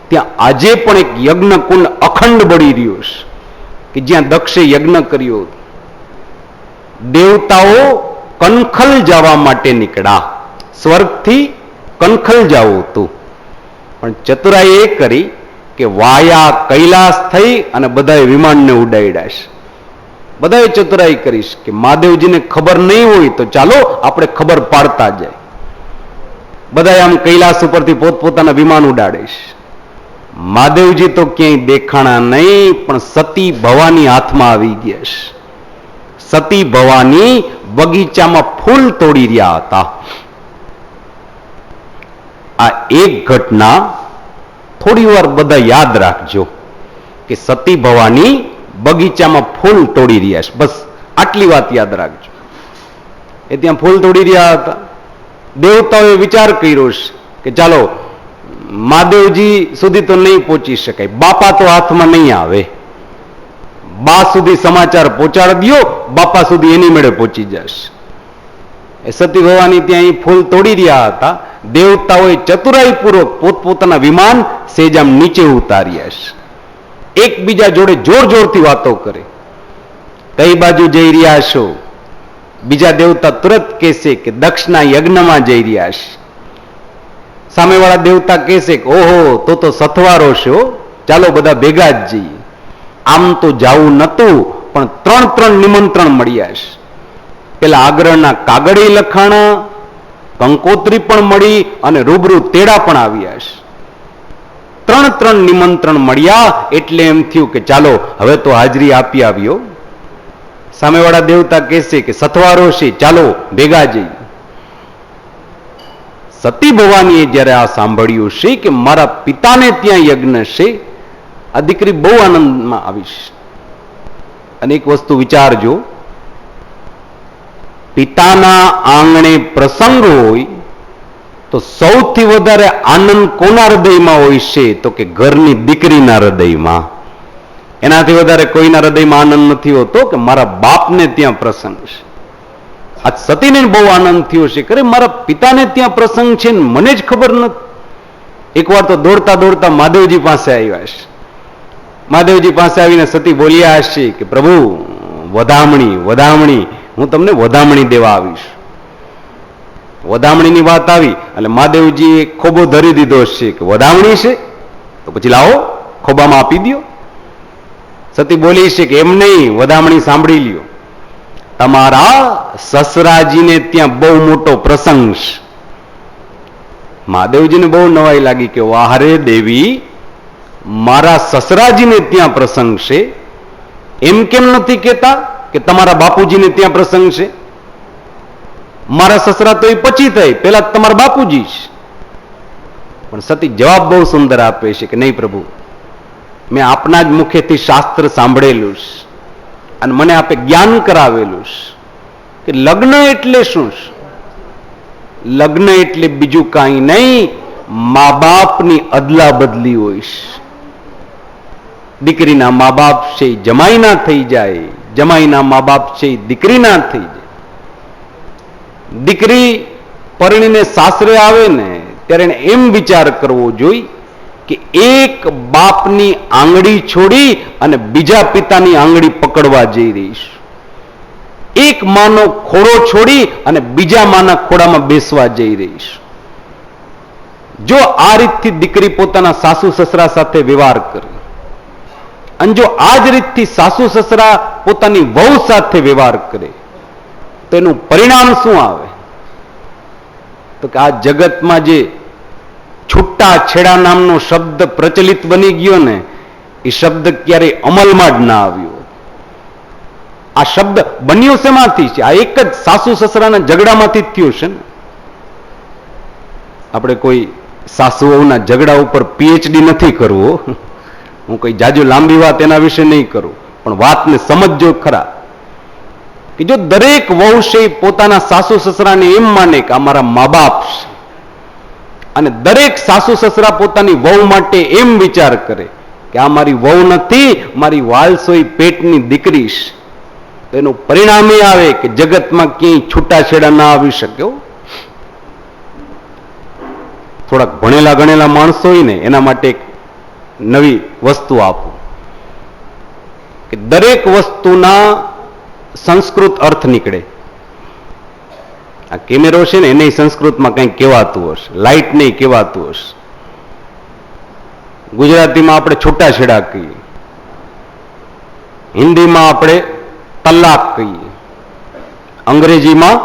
ત્યાં આજે પણ એક યજ્ઞ કુંડ અખંડ બળી રહ્યો છે કે જ્યાં દક્ષે યજ્ઞ કર્યો. દેવતાઓ કનખલ જવા માટે નીકળ્યા, સ્વર્ગથી કનખલ જવું હતું, પણ ચતુરાઈ એ કરી કે વાયા કૈલાસ થઈ અને બધાએ વિમાનને ઉડાડ્યા છે. બધાએ ચતુરાઈ કરીશ કે મહાદેવજીને ખબર નહીં હોય તો ચાલો આપણે ખબર પાડતા જાય. બધા આમ કૈલાસ ઉપરથી પોતપોતાના વિમાન ઉડાડે છે. મહાદેવજી તો ક્યાંય દેખાણા નહીં, પણ સતી ભવાની હાથમાં આવી ગયા છે. સતી ભવાની બગીચામાં ફૂલ તોડી રહ્યા હતા. આ એક ઘટના થોડી વાર બધા યાદ રાખજો કે સતી ભવાની બગીચામાં ફૂલ તોડી રહ્યા છે. બસ આટલી વાત યાદ રાખજો. એ ત્યાં ફૂલ તોડી રહ્યા હતા. દેવતાઓએ વિચાર કર્યો છે કે ચાલો મહાદેવજી સુધી તો નહીં પહોંચી શકાય, બાપા તો હાથમાં નહીં આવે, બા સુધી સમાચાર પહોંચાડી દો, બાપા સુધી એની મેળે પહોંચી જશે. એ સતી ભવાની ત્યાં ફૂલ તોડી રહ્યા હતા. દેવતાઓએ ચતુરાઈપૂર્વક પોતપોતાના વિમાન સેજામ નીચે ઉતાર્યા છે. એકબીજા જોડે જોર જોરથી વાતો કરે. કઈ બાજુ જઈ રહ્યા છો? બીજા દેવતા તુરંત કહેશે કે દક્ષના યજ્ઞમાં જઈ રહ્યા છે. સામેવાળા દેવતા કહેશે કે ઓહો, તો સથવારો છે, ચાલો બધા ભેગા જ જઈએ. આમ તો જાવું નતું, પણ 3 નિમંત્રણ મળ્યા છે. પેલા આગ્રહના કાગળે લખાણા, કંકોત્રી પણ મળી અને રૂબરૂ તેડા પણ આવ્યા છે. 3 નિમંત્રણ મળ્યા એટલે એમ થયું કે ચાલો હવે તો હાજરી આપી આવ્યો. સામેવાળા દેવતા કહેશે કે સથવારો છે, ચાલો ભેગા જઈએ. સતી ભવાનીએ જ્યારે આ સાંભળ્યું છે કે મારા પિતાને ત્યાં યજ્ઞ છે, આ દીકરી બહુ આનંદમાં આવી છે. અને એક વસ્તુ વિચારજો, પિતાના આંગણે પ્રસંગ હોય તો સૌથી વધારે આનંદ કોના હૃદયમાં હોય છે? તો કે ઘરની દીકરીના હૃદયમાં. એનાથી વધારે કોઈના હૃદયમાં આનંદ નથી હોતો કે મારા બાપને ત્યાં પ્રસંગ છે. આ સતીને બહુ આનંદ થયો છે, કરે મારા પિતાને ત્યાં પ્રસંગ છે ને મને જ ખબર નથી. એકવાર તો દોડતા દોડતા મહાદેવજી પાસે આવ્યા છે. મહાદેવજી પાસે આવીને સતી બોલ્યા હશે કે પ્રભુ વધામણી, હું તમને વધામણી દેવા આવીશ. વધામણીની વાત આવી એટલે મહાદેવજીએ ખોબો ધરી દીધો છે કે વધામણી છે તો પછી લાવો ખોબામાં આપી દો. સતી બોલી છે કે એમ નહીં, વધામણી સાંભળી લ્યો, તમારા સસરાજીને ત્યાં બહુ મોટો પ્રસંગ છે. મહાદેવજીને બહુ નવાઈ લાગી કે વાહરે દેવી, મારા સસરાજીને ત્યાં પ્રસંગ છે, એમ કેમ નથી કહેતા કે તમારા બાપુજીને ત્યાં પ્રસંગ છે, મારા સસરા તો એ પછી થઈ, પેલા તમારા બાપુજી છે. પણ સતી જવાબ બહુ સુંદર આપે છે કે નહીં પ્રભુ, મેં આપના જ મુખેથી શાસ્ત્ર સાંભળેલું છે અને મને આપે જ્ઞાન કરાવેલું છે કે લગ્ન એટલે શું છે. લગ્ન એટલે બીજું કાંઈ નહીં, મા બાપની અદલા બદલી હોય છે. દીકરીના મા બાપ છે જમાઈના થઈ જાય, જમાઈના મા બાપ છે દીકરીના થઈ જાય. દીકરી પરણીને સાસરે આવે ને ત્યારે એને એમ વિચાર કરવો જોઈએ કે એક બાપની આંગળી છોડી અને બીજા પિતાની આંગળી પકડવા જઈ રહી છે. એક માનો ખોળો છોડી અને બીજા માના ખોળામાં બેસવા જઈ રહી છે. જો આ રીતથી દીકરી પોતાના સાસુ સસરા સાથે વ્યવહાર કરે અને જો આ જ રીતથી સાસુ સસરા પોતાની વહુ સાથે વ્યવહાર કરે તો એનું પરિણામ શું આવે? તો કે આ જગતમાં જે છૂટા છેડા નામનો શબ્દ પ્રચલિત બની ગયો ને, એ શબ્દ ક્યારેય અમલમાં જ ના આવ્યો. આ શબ્દ બન્યો શેમાંથી છે? આ એક જ સાસુ સસરાના ઝઘડામાંથી જ થયો છે ને. આપણે કોઈ સાસુઓના ઝઘડા ઉપર પીએચડી નથી કરવું. હું કોઈ જાજુ લાંબી વાત એના વિશે નહીં કરું, પણ વાતને સમજજો ખરા કે જો દરેક વહુ છે પોતાના સાસુ સસરાને એમ માને કે અમારા મા બાપ છે, અને દરેક સાસુ સસરા પોતાની વહુ માટે એમ વિચાર કરે કે આ મારી વહુ નથી, મારી વાલસોઈ પેટની દીકરી છે, તો એનું પરિણામ એ આવે કે જગતમાં ક્યાંય છૂટાછેડા ના આવી શકે. થોડાક ભણેલા ગણેલા માણસો હોય ને એના માટે એક નવી વસ્તુ આપો કે દરેક વસ્તુના સંસ્કૃત અર્થ નીકળે. આ કેમેરો છે ને એને સંસ્કૃતમાં કંઈક કહેવાતું હશે, લાઇટ નહીં કહેવાતું હશે. ગુજરાતીમાં આપણે છૂટાછેડા કહીએ, હિન્દીમાં આપણે તલાક કહીએ, અંગ્રેજીમાં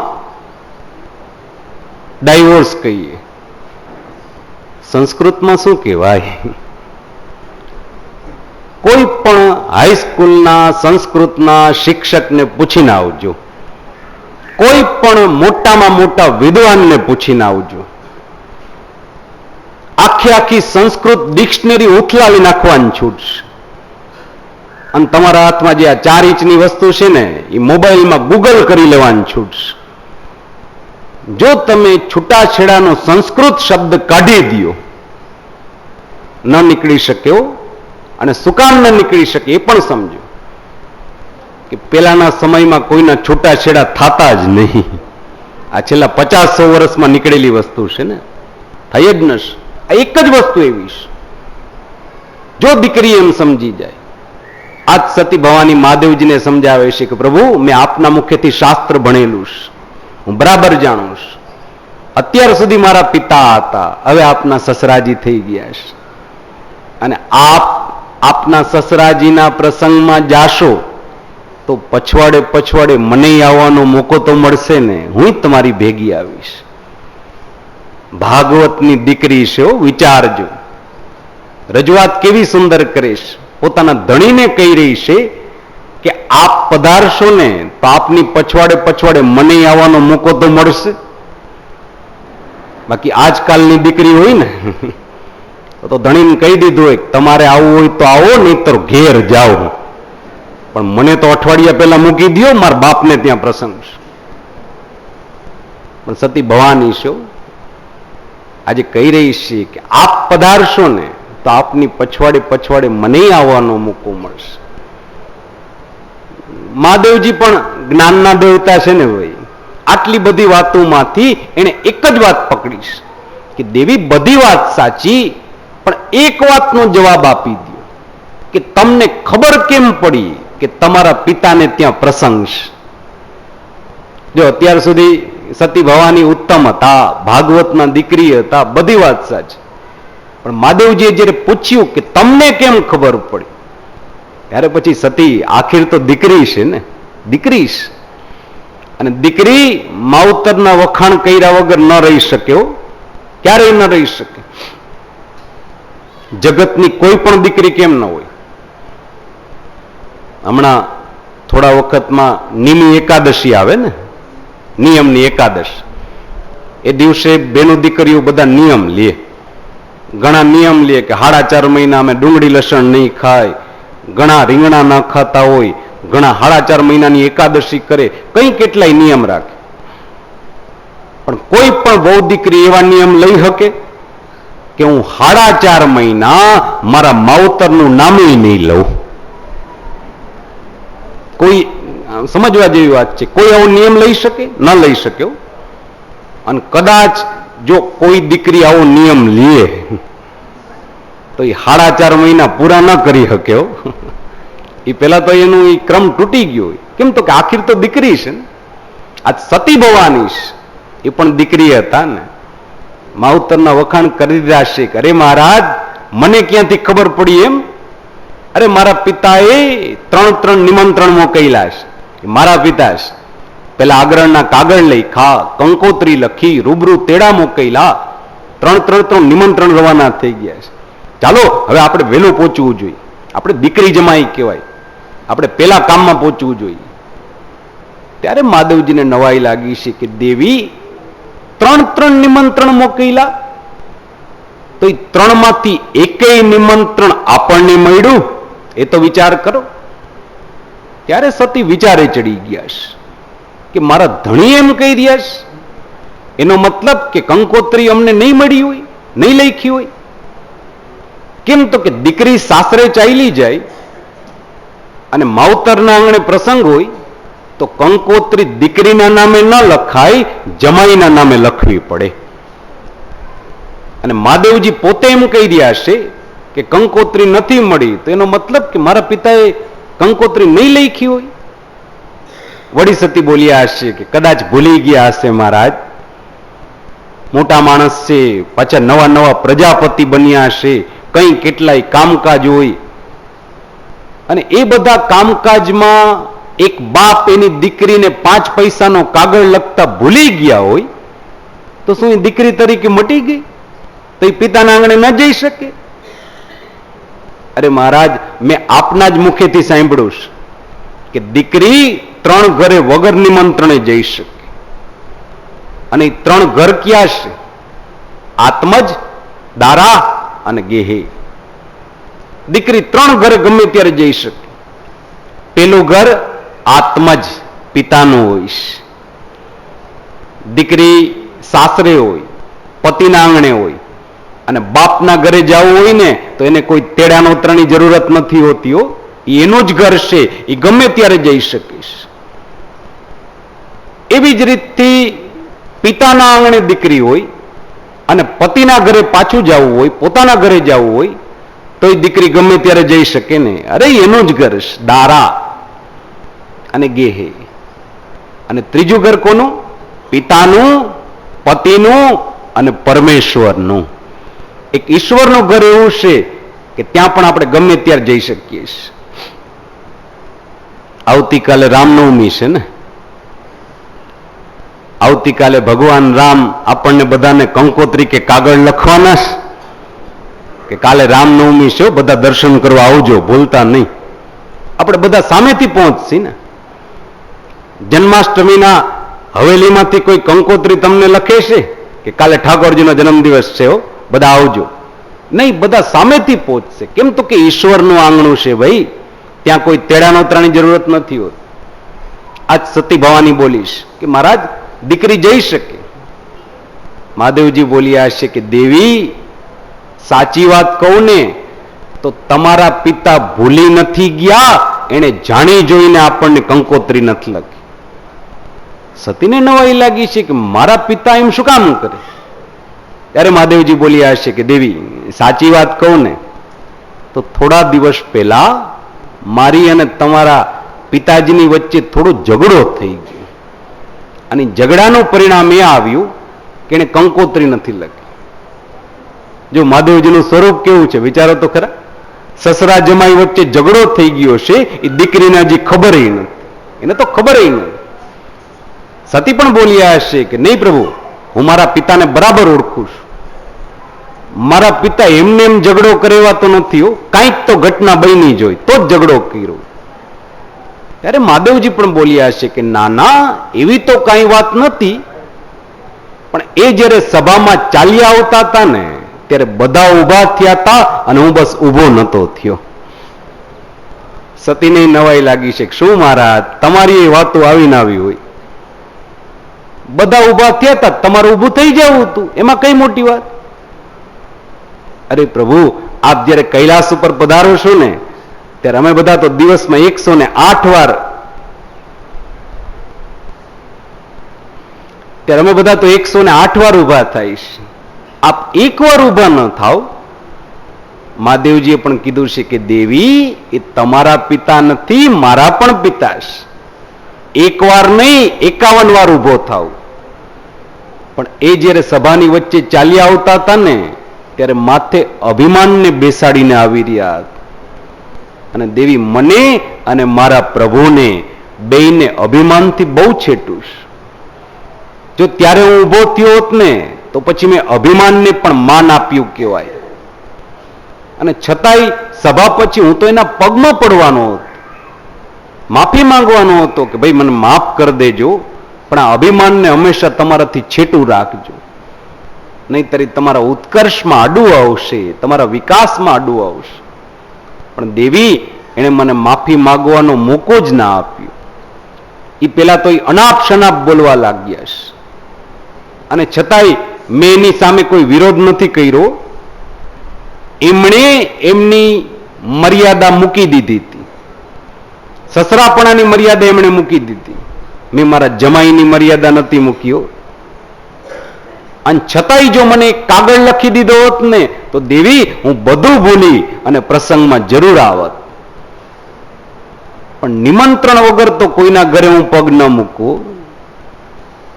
ડાયવોર્સ કહીએ. સંસ્કૃતમાં શું કહેવાય? કોઈ પણ હાઈસ્કૂલના સંસ્કૃતના શિક્ષકને પૂછીને આવજો, કોઈ પણ મોટામાં મોટા વિદ્વાનને પૂછીને આવજો. આખી સંસ્કૃત ડિક્શનરી ઉથલાવી નાખવાની છૂટ છે. અને તમારા હાથમાં જે આ 4 ઇંચની વસ્તુ છે ને એ મોબાઈલમાં ગૂગલ કરી લેવાની છૂટ છે. જો તમે છૂટાછેડાનો સંસ્કૃત શબ્દ કાઢી દો, ન નીકળી શક્યો. અને શું કામ ન નીકળી શકે એ પણ સમજો કે પેલાના સમયમાં કોઈના છૂટાછેડા થતા જ નહીં. આ છેલ્લા 50-100 વર્ષમાં નીકળેલી વસ્તુ છે ને, થઈ જ નશે. આ એક જ વસ્તુ એવી છે, જો દીકરી એમ સમજી જાય. આજ સતી ભવાની મહાદેવજીને સમજાવે છે કે પ્રભુ, મેં આપના મુખેથી શાસ્ત્ર ભણેલું છે, હું બરાબર જાણું છું. અત્યાર સુધી મારા પિતા હતા, હવે આપના સસરાજી થઈ ગયા છે, અને આપના સસરાજીના પ્રસંગમાં જાશો તો પછવાડે મને આવવાનો મોકો તો મળશે ને, હું તમારી ભેગી આવીશ. ભાગવતની દીકરી છે, વિચારજો. રજૂઆત કેવી સુંદર કરે છે. પોતાના ધણીને કહી રહી છે કે આપ પધારશો ને તો આપની પછવાડે મને આવવાનો મોકો તો મળશે. બાકી આજકાલની દીકરી હોય ને તો ધણીને કહી દીધું હોય તમારે આવવું હોય તો આવો, નહીં તો ઘેર જાઓ, પણ મને તો અઠવાડિયા પહેલા મૂકી દો, મારા બાપને ત્યાં પ્રસંગ છે. પણ સતી ભવાની છે, આજે કહી રહી છે કે આપ પધારશો ને તો આપની પછવાડે મને આવવાનો મોકો મળશે. મહાદેવજી પણ જ્ઞાનના દેવતા છે ને ભાઈ. આટલી બધી વાતોમાંથી એને એક જ વાત પકડી છે કે દેવી બધી વાત સાચી, પણ એક વાતનો જવાબ આપી દો કે તમને ખબર કેમ પડી કે તમારા પિતાને ત્યાં પ્રસંગ છે. જો અત્યાર સુધી સતી ભવાની ઉત્તમ હતા, ભાગવતના દીકરી હતા, બધી વાત સાચી, પણ મહાદેવજીએ જ્યારે પૂછ્યું કે તમને કેમ ખબર પડી, ત્યારે પછી સતી આખીર તો દીકરી છે ને, દીકરી છે. અને દીકરી માવતરના વખાણ કર્યા વગર ન રહી શક્યો, ક્યારેય ન રહી શકે. જગતની કોઈ પણ દીકરી કેમ ન હોય. હમણાં થોડા વખતમાં નિમી એકાદશી આવે ને, નિયમની એકાદશ. એ દિવસે બેનો દીકરીઓ બધા નિયમ લે. ઘણા નિયમ લે કે 4.5 મહિના અમે ડુંગળી લસણ નહીં ખાય, ઘણા રીંગણા ન ખાતા હોય, ઘણા 4.5 મહિનાની એકાદશી કરે, કઈ કેટલાય નિયમ રાખે. પણ કોઈ પણ બહુ દીકરી એવા નિયમ લઈ શકે કે હું 4.5 મહિના મારા માવતરનું નામે નહીં લઉં? કોઈ સમજવા જેવી વાત છે. કોઈ આવો નિયમ લઈ શકે? ન લઈ શકે. અને કદાચ જો કોઈ દીકરી આવો નિયમ લે તો એ 4.5 મહિના પૂરા ન કરી શકે. એ પેલા તો એનું એ ક્રમ તૂટી ગયો હોય. કેમ તો કે આખીર તો દીકરી છે ને. આ સતી ભવાની છે, એ પણ દીકરી હતા ને. માવતરના વખાણ કરી રહ્યા છે કે અરે મહારાજ, મને ક્યાંથી ખબર પડી એમ? અરે મારા પિતાએ 3 નિમંત્રણ મોકલ્યા છે. મારા પિતા છે. પેલા આગ્રહના કાગળ લઈ, કંકોત્રી લખી, રૂબરૂ તેડા મોકલ્યા, 3 નિમંત્રણ રવાના થઈ ગયા છે. ચાલો હવે આપણે વહેલું પહોંચવું જોઈએ. આપણે દીકરી જમાઈ કહેવાય, આપણે પેલા કામમાં પહોંચવું જોઈએ. ત્યારે મહાદેવજીને નવાઈ લાગી છે કે દેવી 3 નિમંત્રણ મોકલ્યા, તો એ 3માંથી એકેય નિમંત્રણ આપણને મળ્યું? એ તો વિચાર કરો. ત્યારે સતી વિચારે ચડી ગયા છે કે મારા ધણી એમ કહી રહ્યા છે, એનો મતલબ કે કંકોત્રી અમને નહીં મળી હોય, નહીં લખી હોય. કેમ તો કે દીકરી સાસરે ચાલી જાય અને માવતરના આંગણે પ્રસંગ હોય તો કંકોત્રી દીકરીના નામે ન લખાય, જમાઈના નામે લખવી પડે. અને મહાદેવજી પોતે એમ કહી રહ્યા છે કે કંકોત્રી નથી મળી, તો એનો મતલબ કે મારા પિતાએ કંકોત્રી નહીં લખી હોય. વળી સતી બોલ્યા હશે કે કદાચ ભૂલી ગયા હશે મહારાજ, મોટા માણસ છે, પાછા નવા પ્રજાપતિ બન્યા હશે, કઈ કેટલાય કામકાજ હોય, અને એ બધા કામકાજમાં એક બાપ એની દીકરીને 5 પૈસાનો કાગળ લખતા ભૂલી ગયા હોય તો શું એ દીકરી તરીકે મટી ગઈ? તો એ પિતાના આંગણે ન જઈ શકે? અરે મહારાજ, મેં આપના જ મુખેથી સાંભળ્યું છે કે દીકરી 3 ઘરે વગર નિમંત્રણે જઈ શકે. અને એ 3 ઘર ક્યાં છે? આત્મજ, દારા અને ગેહે. દીકરી 3 ઘરે ગમે ત્યારે જઈ શકે. પેલું ઘર આત્મજ, પિતાનું હોય છે. દીકરી સાસરે હોય, પતિના આંગણે હોય. અને બાપના ઘરે જવું હોય ને તો એને કોઈ તેડાનોતરાની જરૂરત નથી હોતી. એનું જ ઘર છે, એ ગમે ત્યારે જઈ શકીશ. એવી જ રીતથી પિતાના આંગણે દીકરી હોય અને પતિના ઘરે પાછું જવું હોય, પોતાના ઘરે જવું હોય તો એ દીકરી ગમે ત્યારે જઈ શકે ને. અરે એનું જ ઘર છે, દારા અને ગેહે. અને ત્રીજું ઘર કોનું? પિતાનું, પતિનું અને પરમેશ્વરનું. એક ઈશ્વરનું ઘર એવું છે કે ત્યાં પણ આપણે ગમે ત્યારે જઈ શકીએ છીએ. આવતીકાલે રામનવમી છે ને. આવતીકાલે ભગવાન રામ આપણને બધાને કંકોત્રી કે કાગળ લખવાના છે કે કાલે રામનવમી છે, બધા દર્શન કરવા આવજો, ભૂલતા નહીં. આપણે બધા સામેથી પહોંચશી ને. જન્માષ્ટમીના હવેલીમાંથી કોઈ કંકોત્રી તમને લખે છે કે કાલે ઠાકોરજીનો જન્મદિવસ છે, બધા આવજો? નહીં, બધા સામેથી પહોંચશે. કેમ તો કે ઈશ્વરનું આંગણું છે ભાઈ, ત્યાં કોઈ તેડાનોતરાની જરૂરત નથી હોતી. આજ સતી ભવાની બોલીશ કે મહારાજ દીકરી જઈ શકે. મહાદેવજી બોલ્યા છે કે દેવી, સાચી વાત કહું ને તો તમારા પિતા ભૂલી નથી ગયા, એને જાણી જોઈને આપણને કંકોત્રી નથી લખી. સતીને નવાઈ લાગી છે કે મારા પિતા એમ શું કામ કરે? ત્યારે મહાદેવજી બોલ્યા છે કે દેવી, સાચી વાત કહું ને તો થોડા દિવસ પહેલા મારી અને તમારા પિતાજીની વચ્ચે થોડો ઝઘડો થઈ ગયો. અને ઝઘડાનું પરિણામ એ આવ્યું કે એને કંકોત્રી નથી લખી. જો મહાદેવજીનું સ્વરૂપ કેવું છે વિચારો તો ખરા. સસરા જમાઈ વચ્ચે ઝઘડો થઈ ગયો છે, એ દીકરીને હજી ખબર નથી, એને તો ખબર નથી. સતી પણ બોલ્યા હશે કે નહીં પ્રભુ, હું મારા પિતાને બરાબર ઓળખું છું. મારા પિતા એમને એમ ઝઘડો કરેવા તો નથી, કાંઈક તો ઘટના બની જ હોય તો જ ઝઘડો કર્યો. ત્યારે મહાદેવજી પણ બોલ્યા છે કે ના ના, એવી તો કઈ વાત નથી, પણ એ જ્યારે સભામાં ચાલ્યા આવતા હતા ને ત્યારે બધા ઊભા થયા હતા અને હું બસ ઊભો નતો થયો. સતીને નવાઈ લાગી છે કે શું મહારાજ, તમારી એ વાતો આવીને આવી હોય, બધા ઊભા થયા હતા, તમારે ઊભું થઈ જવું હતું, એમાં કઈ મોટી વાત? અરે પ્રભુ, આપ જયારે કૈલાસ ઉપર પધારો છો ને ત્યારે અમે બધા તો દિવસમાં 108 વાર, ત્યારે અમે બધા તો 108 વાર ઊભા થઈશ, આપ એક વાર ઊભા ન થાવ. મહાદેવજીએ પણ કીધું છે કે દેવી, એ તમારા પિતા નથી, મારા પણ પિતા છે. એક વાર નહીં, 51 વાર ઊભો થાવ. પણ એ જયારે સભાની વચ્ચે ચાલ્યા આવતા હતા ને ત્યારે માથે અભિમાનને બેસાડીને આવી રહ્યા હતા. અને દેવી, મને અને મારા પ્રભુને બેયને અભિમાનથી બહુ છેટું છે. જો ત્યારે હું ઊભો થયો હોત ને તો પછી મેં અભિમાનને પણ માન આપ્યું કહેવાય. અને છતાંય સભા પછી હું તો એના પગમાં પડવાનો હતો, માફી માંગવાનો હતો કે ભાઈ મને માફ કરી દેજો, પણ આ અભિમાનને હંમેશા તમારાથી છેટું રાખજો, નહીતર તમારા ઉત્કર્ષમાં આડું આવશે, તમારા વિકાસમાં આડું આવશે. પણ દેવી, એને મને માફી માંગવાનો મોકો જ ના આપ્યો. એ પેલા તો અનાપ શનાપ બોલવા લાગ્યા છે, અને છતાંય મેં એની સામે કોઈ વિરોધ નથી કર્યો. એમણે એમની મર્યાદા મૂકી દીધી હતી, સસરાપણાની મર્યાદા એમણે મૂકી દીધી. મેં મારા જમાઈની મર્યાદા નથી મૂક્યો. અને છતાંય જો મને કાગળ લખી દીધો હોત ને તો દેવી, હું બધું ભૂલી અને પ્રસંગમાં જરૂર આવત. પણ નિમંત્રણ વગર તો કોઈના ઘરે હું પગ ન મૂકું.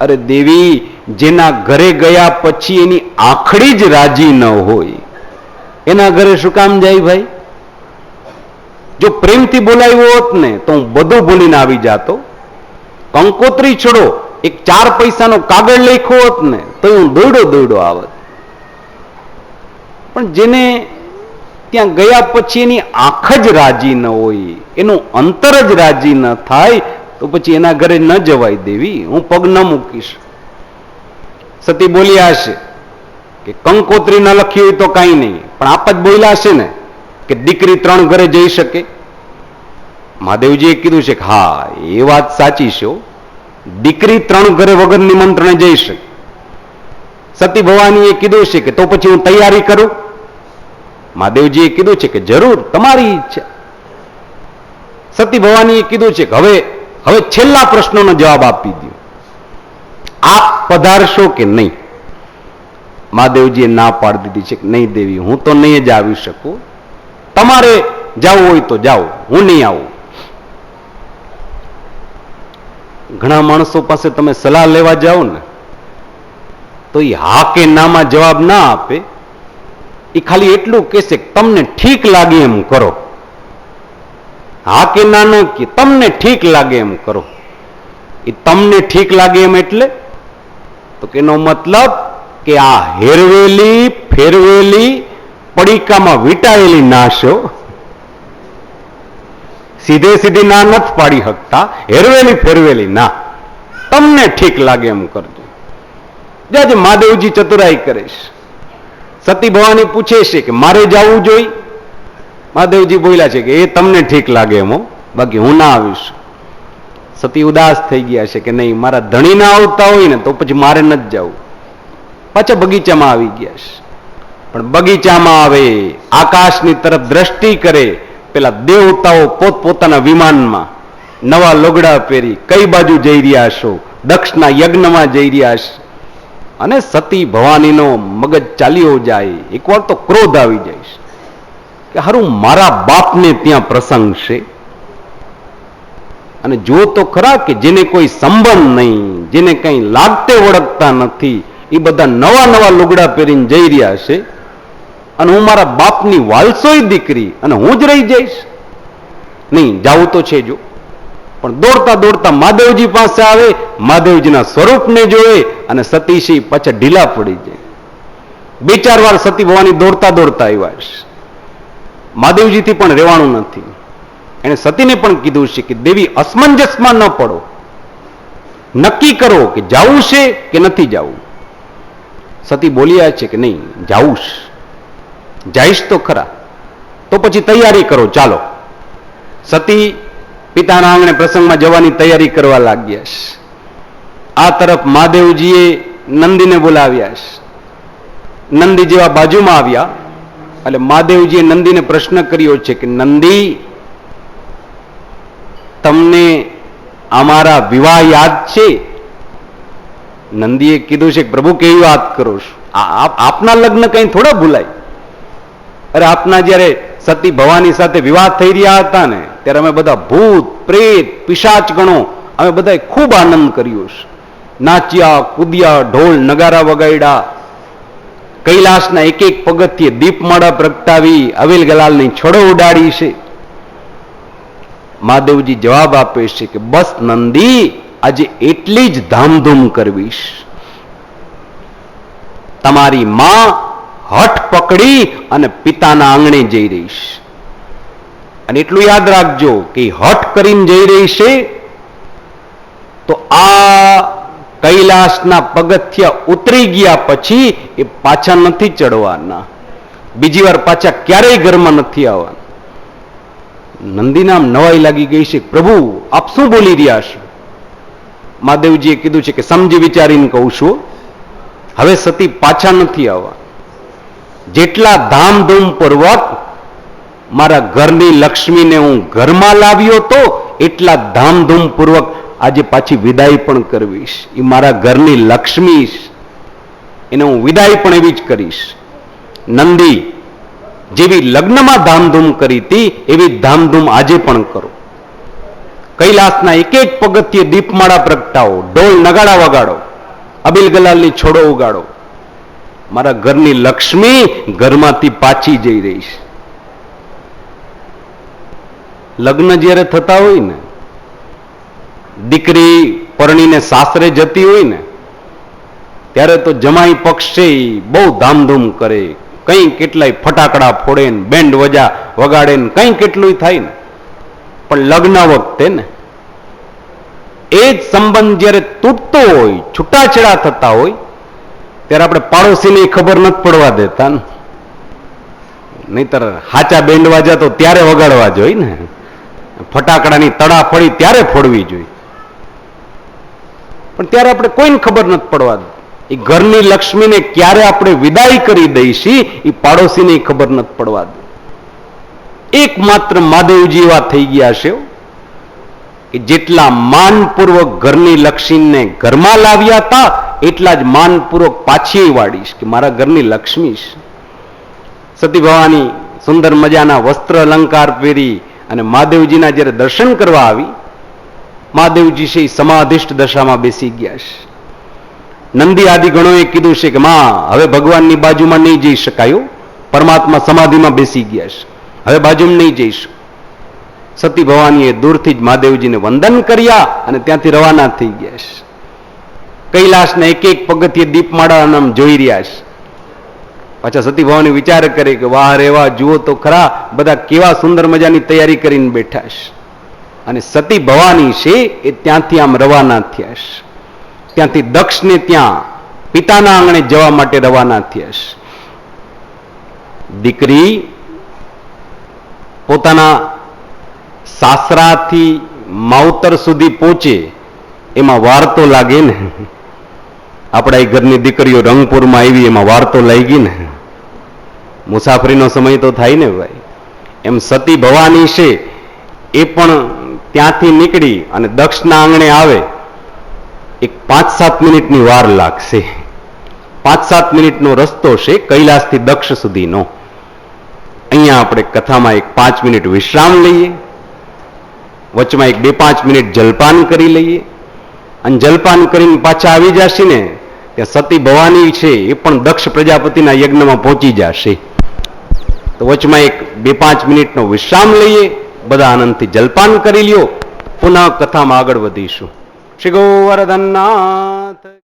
અરે દેવી, જેના ઘરે ગયા પછી એની આંખડી જ રાજી ન હોય, એના ઘરે શું કામ જાય ભાઈ? જો પ્રેમથી બોલાવ્યો હોત ને તો હું બધું ભૂલીને આવી જાતો. કંકોત્રી છોડો, એક 4 પૈસાનો કાગળ લખ્યો હોત ને તો હું દોડો આવત. પણ જેને ત્યાં ગયા પછી એની આંખ જ રાજી ન હોય, એનું અંતર જ રાજી ન થાય, તો પછી એના ઘરે ન જવાય દેવી, હું પગ ન મૂકીશ. સતી બોલ્યા હશે કે કંકોત્રી ન લખી હોય તો કાંઈ નહીં, પણ આપ જ બોલ્યા હશે ને કે દીકરી 3 ઘરે જઈ શકે. મહાદેવજીએ કીધું છે કે હા, એ વાત સાચી છે, દીકરી 3 ઘરે વગર નિમંત્રણે જઈ શકે. સતી ભવાનીએ કીધું છે કે તો પછી હું તૈયારી કરું. મહાદેવજીએ કીધું છે કે જરૂર, તમારી ઈચ્છા. સતી ભવાનીએ કીધું છે કે હવે છેલ્લા પ્રશ્નોનો જવાબ આપી દો, આપ પધારશો કે નહીં? મહાદેવજીએ ના પાડી દીધી છે કે નહીં દેવી, હું તો નહીં જ આવી શકું, તમારે જવું હોય તો જાઓ, હું નહીં આવું. ઘણા માણસો પાસે તમે સલાહ લેવા જાઓ ને તો એ હા કે નામાં જવાબ ના આપે, એ ખાલી એટલું કહેશે કે તમને ઠીક લાગે એમ કરો. હા કે ના ન કે, તમને ઠીક લાગે એમ કરો. એ તમને ઠીક લાગે એમ એટલે તો કે એનો મતલબ કે આ હેરવેલી ફેરવેલી પડીકામાં વીંટાયેલી નાશો સીધે સીધી ના નથી પાડી શકતા, હેરવેલી ફેરવેલી ના, તમને ઠીક લાગે એમ કરજો. આજે મહાદેવજી ચતુરાઈ કરે છે. સતી ભવાની પૂછે છે કે મારે જવું જોઈએ? મહાદેવજી બોલ્યા છે કે એ તમને ઠીક લાગે એમ, બાકી હું ના આવીશ. સતી ઉદાસ થઈ ગયા છે કે નહીં, મારા ધણી ના આવતા હોય ને તો પછી મારે નથી જવું. પાછા બગીચામાં આવી ગયા છે. પણ બગીચામાં આવે, આકાશની તરફ દ્રષ્ટિ કરે, પેલા દેવતાઓ પોતપોતાના વિમાનમાં નવા લોગડા પહેરી કઈ બાજુ જઈ રહ્યા છો? દક્ષના યજ્ઞમાં જઈ રહ્યા છે. અને સતી ભવાનીનો મગજ ચાલ્યો જાય. એકવાર તો ક્રોધ આવી જાય છે કે હારું મારા બાપને ત્યાં પ્રસંગ છે. અને જો તો ખરા કે જેને કોઈ સંબંધ નહીં, જેને કંઈ લાગતે વળગતા નથી, એ બધા નવા નવા લુગડા પહેરીને જઈ રહ્યા છે, અને હું મારા બાપની વાલસોઈ દીકરી અને હું જ રહી જઈશ? નહીં, જાવું તો છે જો. પણ દોડતા દોડતા મહાદેવજી પાસે આવે, મહાદેવજીના સ્વરૂપને જોયે અને સતીશી પાછા ઢીલા પડી જાય. 2-4 વાર સતી ભવાની દોડતા દોડતા આવ્યા છે. મહાદેવજીથી પણ રહેવાનું નથી. એણે સતીને પણ કીધું છે કે દેવી અસમંજસમાં ન પડો, નક્કી કરો કે જાવું છે કે નથી જાવું. સતી બોલ્યા છે કે નહીં, જાવું છે, જઈશ તો ખરા, તો પછી તૈયારી કરો, ચાલો. સતી પિતાના આંગણે પ્રસંગમાં જવાની તૈયારી કરવા લાગ્યા છે. આ તરફ મહાદેવજીએ નંદીને બોલાવ્યા છે. નંદી જેવા બાજુમાં આવ્યા એટલે મહાદેવજીએ નંદીને પ્રશ્ન કર્યો છે કે નંદી, તમને અમારા વિવાહ યાદ છે? નંદીએ કીધું છે કે પ્રભુ કેવી વાત કરો છો, આપના લગ્ન કઈ થોડા ભૂલાય. અરે આપના જયારે સતી ભવાની સાથે વિવાહ થઈ રહ્યા હતા ને, ત્યારે અમે બધા ભૂત પ્રેત પિશાચ ગણો અમે બધા ખૂબ આનંદ કર્યો છે. નાચ્યા કૂદ્યા, ઢોલ નગારા વગાડ્યા, કૈલાસના એક એક પગથિયે દીપમાળા પ્રગટાવી, અવેલ ગલાલની છોડો ઉડાડી છે. મહાદેવજી જવાબ આપે છે કે બસ નંદી, આજે એટલી જ ધામધૂમ કરવીશ. તમારી માં હઠ પકડી અને પિતાના આંગણે જઈ રહીશ. અને એટલું યાદ રાખજો કે હઠ કરીને જઈ રહી છે તો આ કૈલાસના પગથિયા ઉતરી ગયા પછી એ પાછા નથી ચડવાના, બીજી વાર પાછા ક્યારેય ઘરમાં નથી આવવાના. નંદીનામ નવાઈ લાગી ગઈ છે, પ્રભુ આપ શું બોલી રહ્યા છો? મહાદેવજીએ કીધું છે કે સમજી વિચારીને કહું છું, હવે સતી પાછા નથી આવવા. જેટલા ધામધૂમ પૂર્વક મારા ઘરની લક્ષ્મીને હું ઘરમાં લાવ્યો તો એટલા ધામધૂમ પૂર્વક આજે પાછી વિદાય પણ કરવીશ. એ મારા ઘરની લક્ષ્મી, એને હું વિદાય પણ એવી જ કરીશ. નંદી જેવી લગ્નમાં ધામધૂમ કરી હતી એવી ધામધૂમ આજે પણ કરો. કૈલાસના એક એક પગથિયે દીપમાળા પ્રગટાવો, ઢોલ નગાડા વગાડો, અબીલ ગલાલની છોડો ઉગાડો. મારા ઘરની લક્ષ્મી ઘરમાંથી પાછી જઈ રહી છે. લગ્ન જ્યારે થતા હોય ને, દીકરી પરણીને સાસરે જતી હોય ને, ત્યારે તો જમાઈ પક્ષ છે બહુ ધામધૂમ કરે, કઈ કેટલાય ફટાકડા ફોડે ને બેન્ડ વજા વગાડે ને કઈ કેટલું થાય ને. પણ લગ્ન વખતે ને એ જ સંબંધ જ્યારે તૂટતો હોય, છૂટાછેડા થતા હોય, ત્યારે આપણે પાડોશીને ખબર નથી પડવા દેતા ને. નહીતર હાચા બેન્ડ વાજા તો ત્યારે વગાડવા જોઈએ ને, ફટાકડાની તડાફળી ત્યારે ફોડવી જોઈએ. પણ ત્યારે આપણે કોઈને ખબર નથી પડવા દે. એ ઘરની લક્ષ્મીને ક્યારે આપણે વિદાય કરી દઈશી એ પાડોશીને ખબર નથી પડવા દે. એકમાત્ર મહાદેવજી એવા થઈ ગયા છે કે જેટલા માનપૂર્વક ઘરની લક્ષ્મીને ઘરમાં લાવ્યા હતા એટલા જ માનપૂર્વક પાછી વાળીશ કે મારા ઘરની લક્ષ્મી છે. સતી ભવાની સુંદર મજાના વસ્ત્ર અલંકાર પહેરી અને મહાદેવજીના જ્યારે દર્શન કરવા આવી, મહાદેવજી છે સમાધિષ્ઠ દશામાં બેસી ગયા છે. નંદી આદિ ગણોએ કીધું છે કે માં હવે ભગવાનની બાજુમાં નહીં જઈ શકાયું, પરમાત્મા સમાધિમાં બેસી ગયા છે, હવે બાજુમાં નહીં જઈશું. સતી ભવાનીએ દૂરથી જ મહાદેવજીને વંદન કર્યા અને ત્યાંથી રવાના થઈ ગયા છે. કૈલાસના એક એક પગથિયે દીપમાળા જોઈ રહ્યા છે. પાછા સતી ભવાની વિચાર કરે કે વાહ રે વાહ, જુઓ તો ખરા બધા કેવા સુંદર મજાની તૈયારી કરીને બેઠા છે. અને સતી ભવાની છે એ ત્યાંથી આમ રવાના થયા છે. ત્યાંથી દક્ષને ત્યાં પિતાના આંગણે જવા માટે રવાના થયા છે. દીકરી પોતાના સાસરાથી માવતર સુધી પહોંચે એમાં વાર તો લાગે ને. આપણા એ ઘરની દીકરીઓ રંગપુરમાં આવી એમાં વાર તો લાગી ને. મુસાફરીનો સમય તો થાય ને ભાઈ. એમ સતી ભવાની છે એ પણ ત્યાંથી નીકળી અને દક્ષના આંગણે આવે એક 5-7 મિનિટની વાર લાગશે. 5-7 મિનિટનો રસ્તો છે કૈલાસથી દક્ષ સુધીનો. અહીંયા આપણે કથામાં એક 5 મિનિટ વિશ્રામ લઈએ, વચમાં એક 2-5 મિનિટ જલપાન કરી લઈએ, અને જલપાન કરીને પાછા આવી જશે ને ત્યાં સતી ભવાની છે એ પણ દક્ષ પ્રજાપતિના યજ્ઞમાં પહોંચી જશે. તો વચમાં એક 2-5 મિનિટનો વિશ્રામ લઈએ, બધા આનંદથી જલપાન કરી લ્યો, પુનઃ કથામાં આગળ વધીશું. શ્રી ગોવર્ધનનાથ.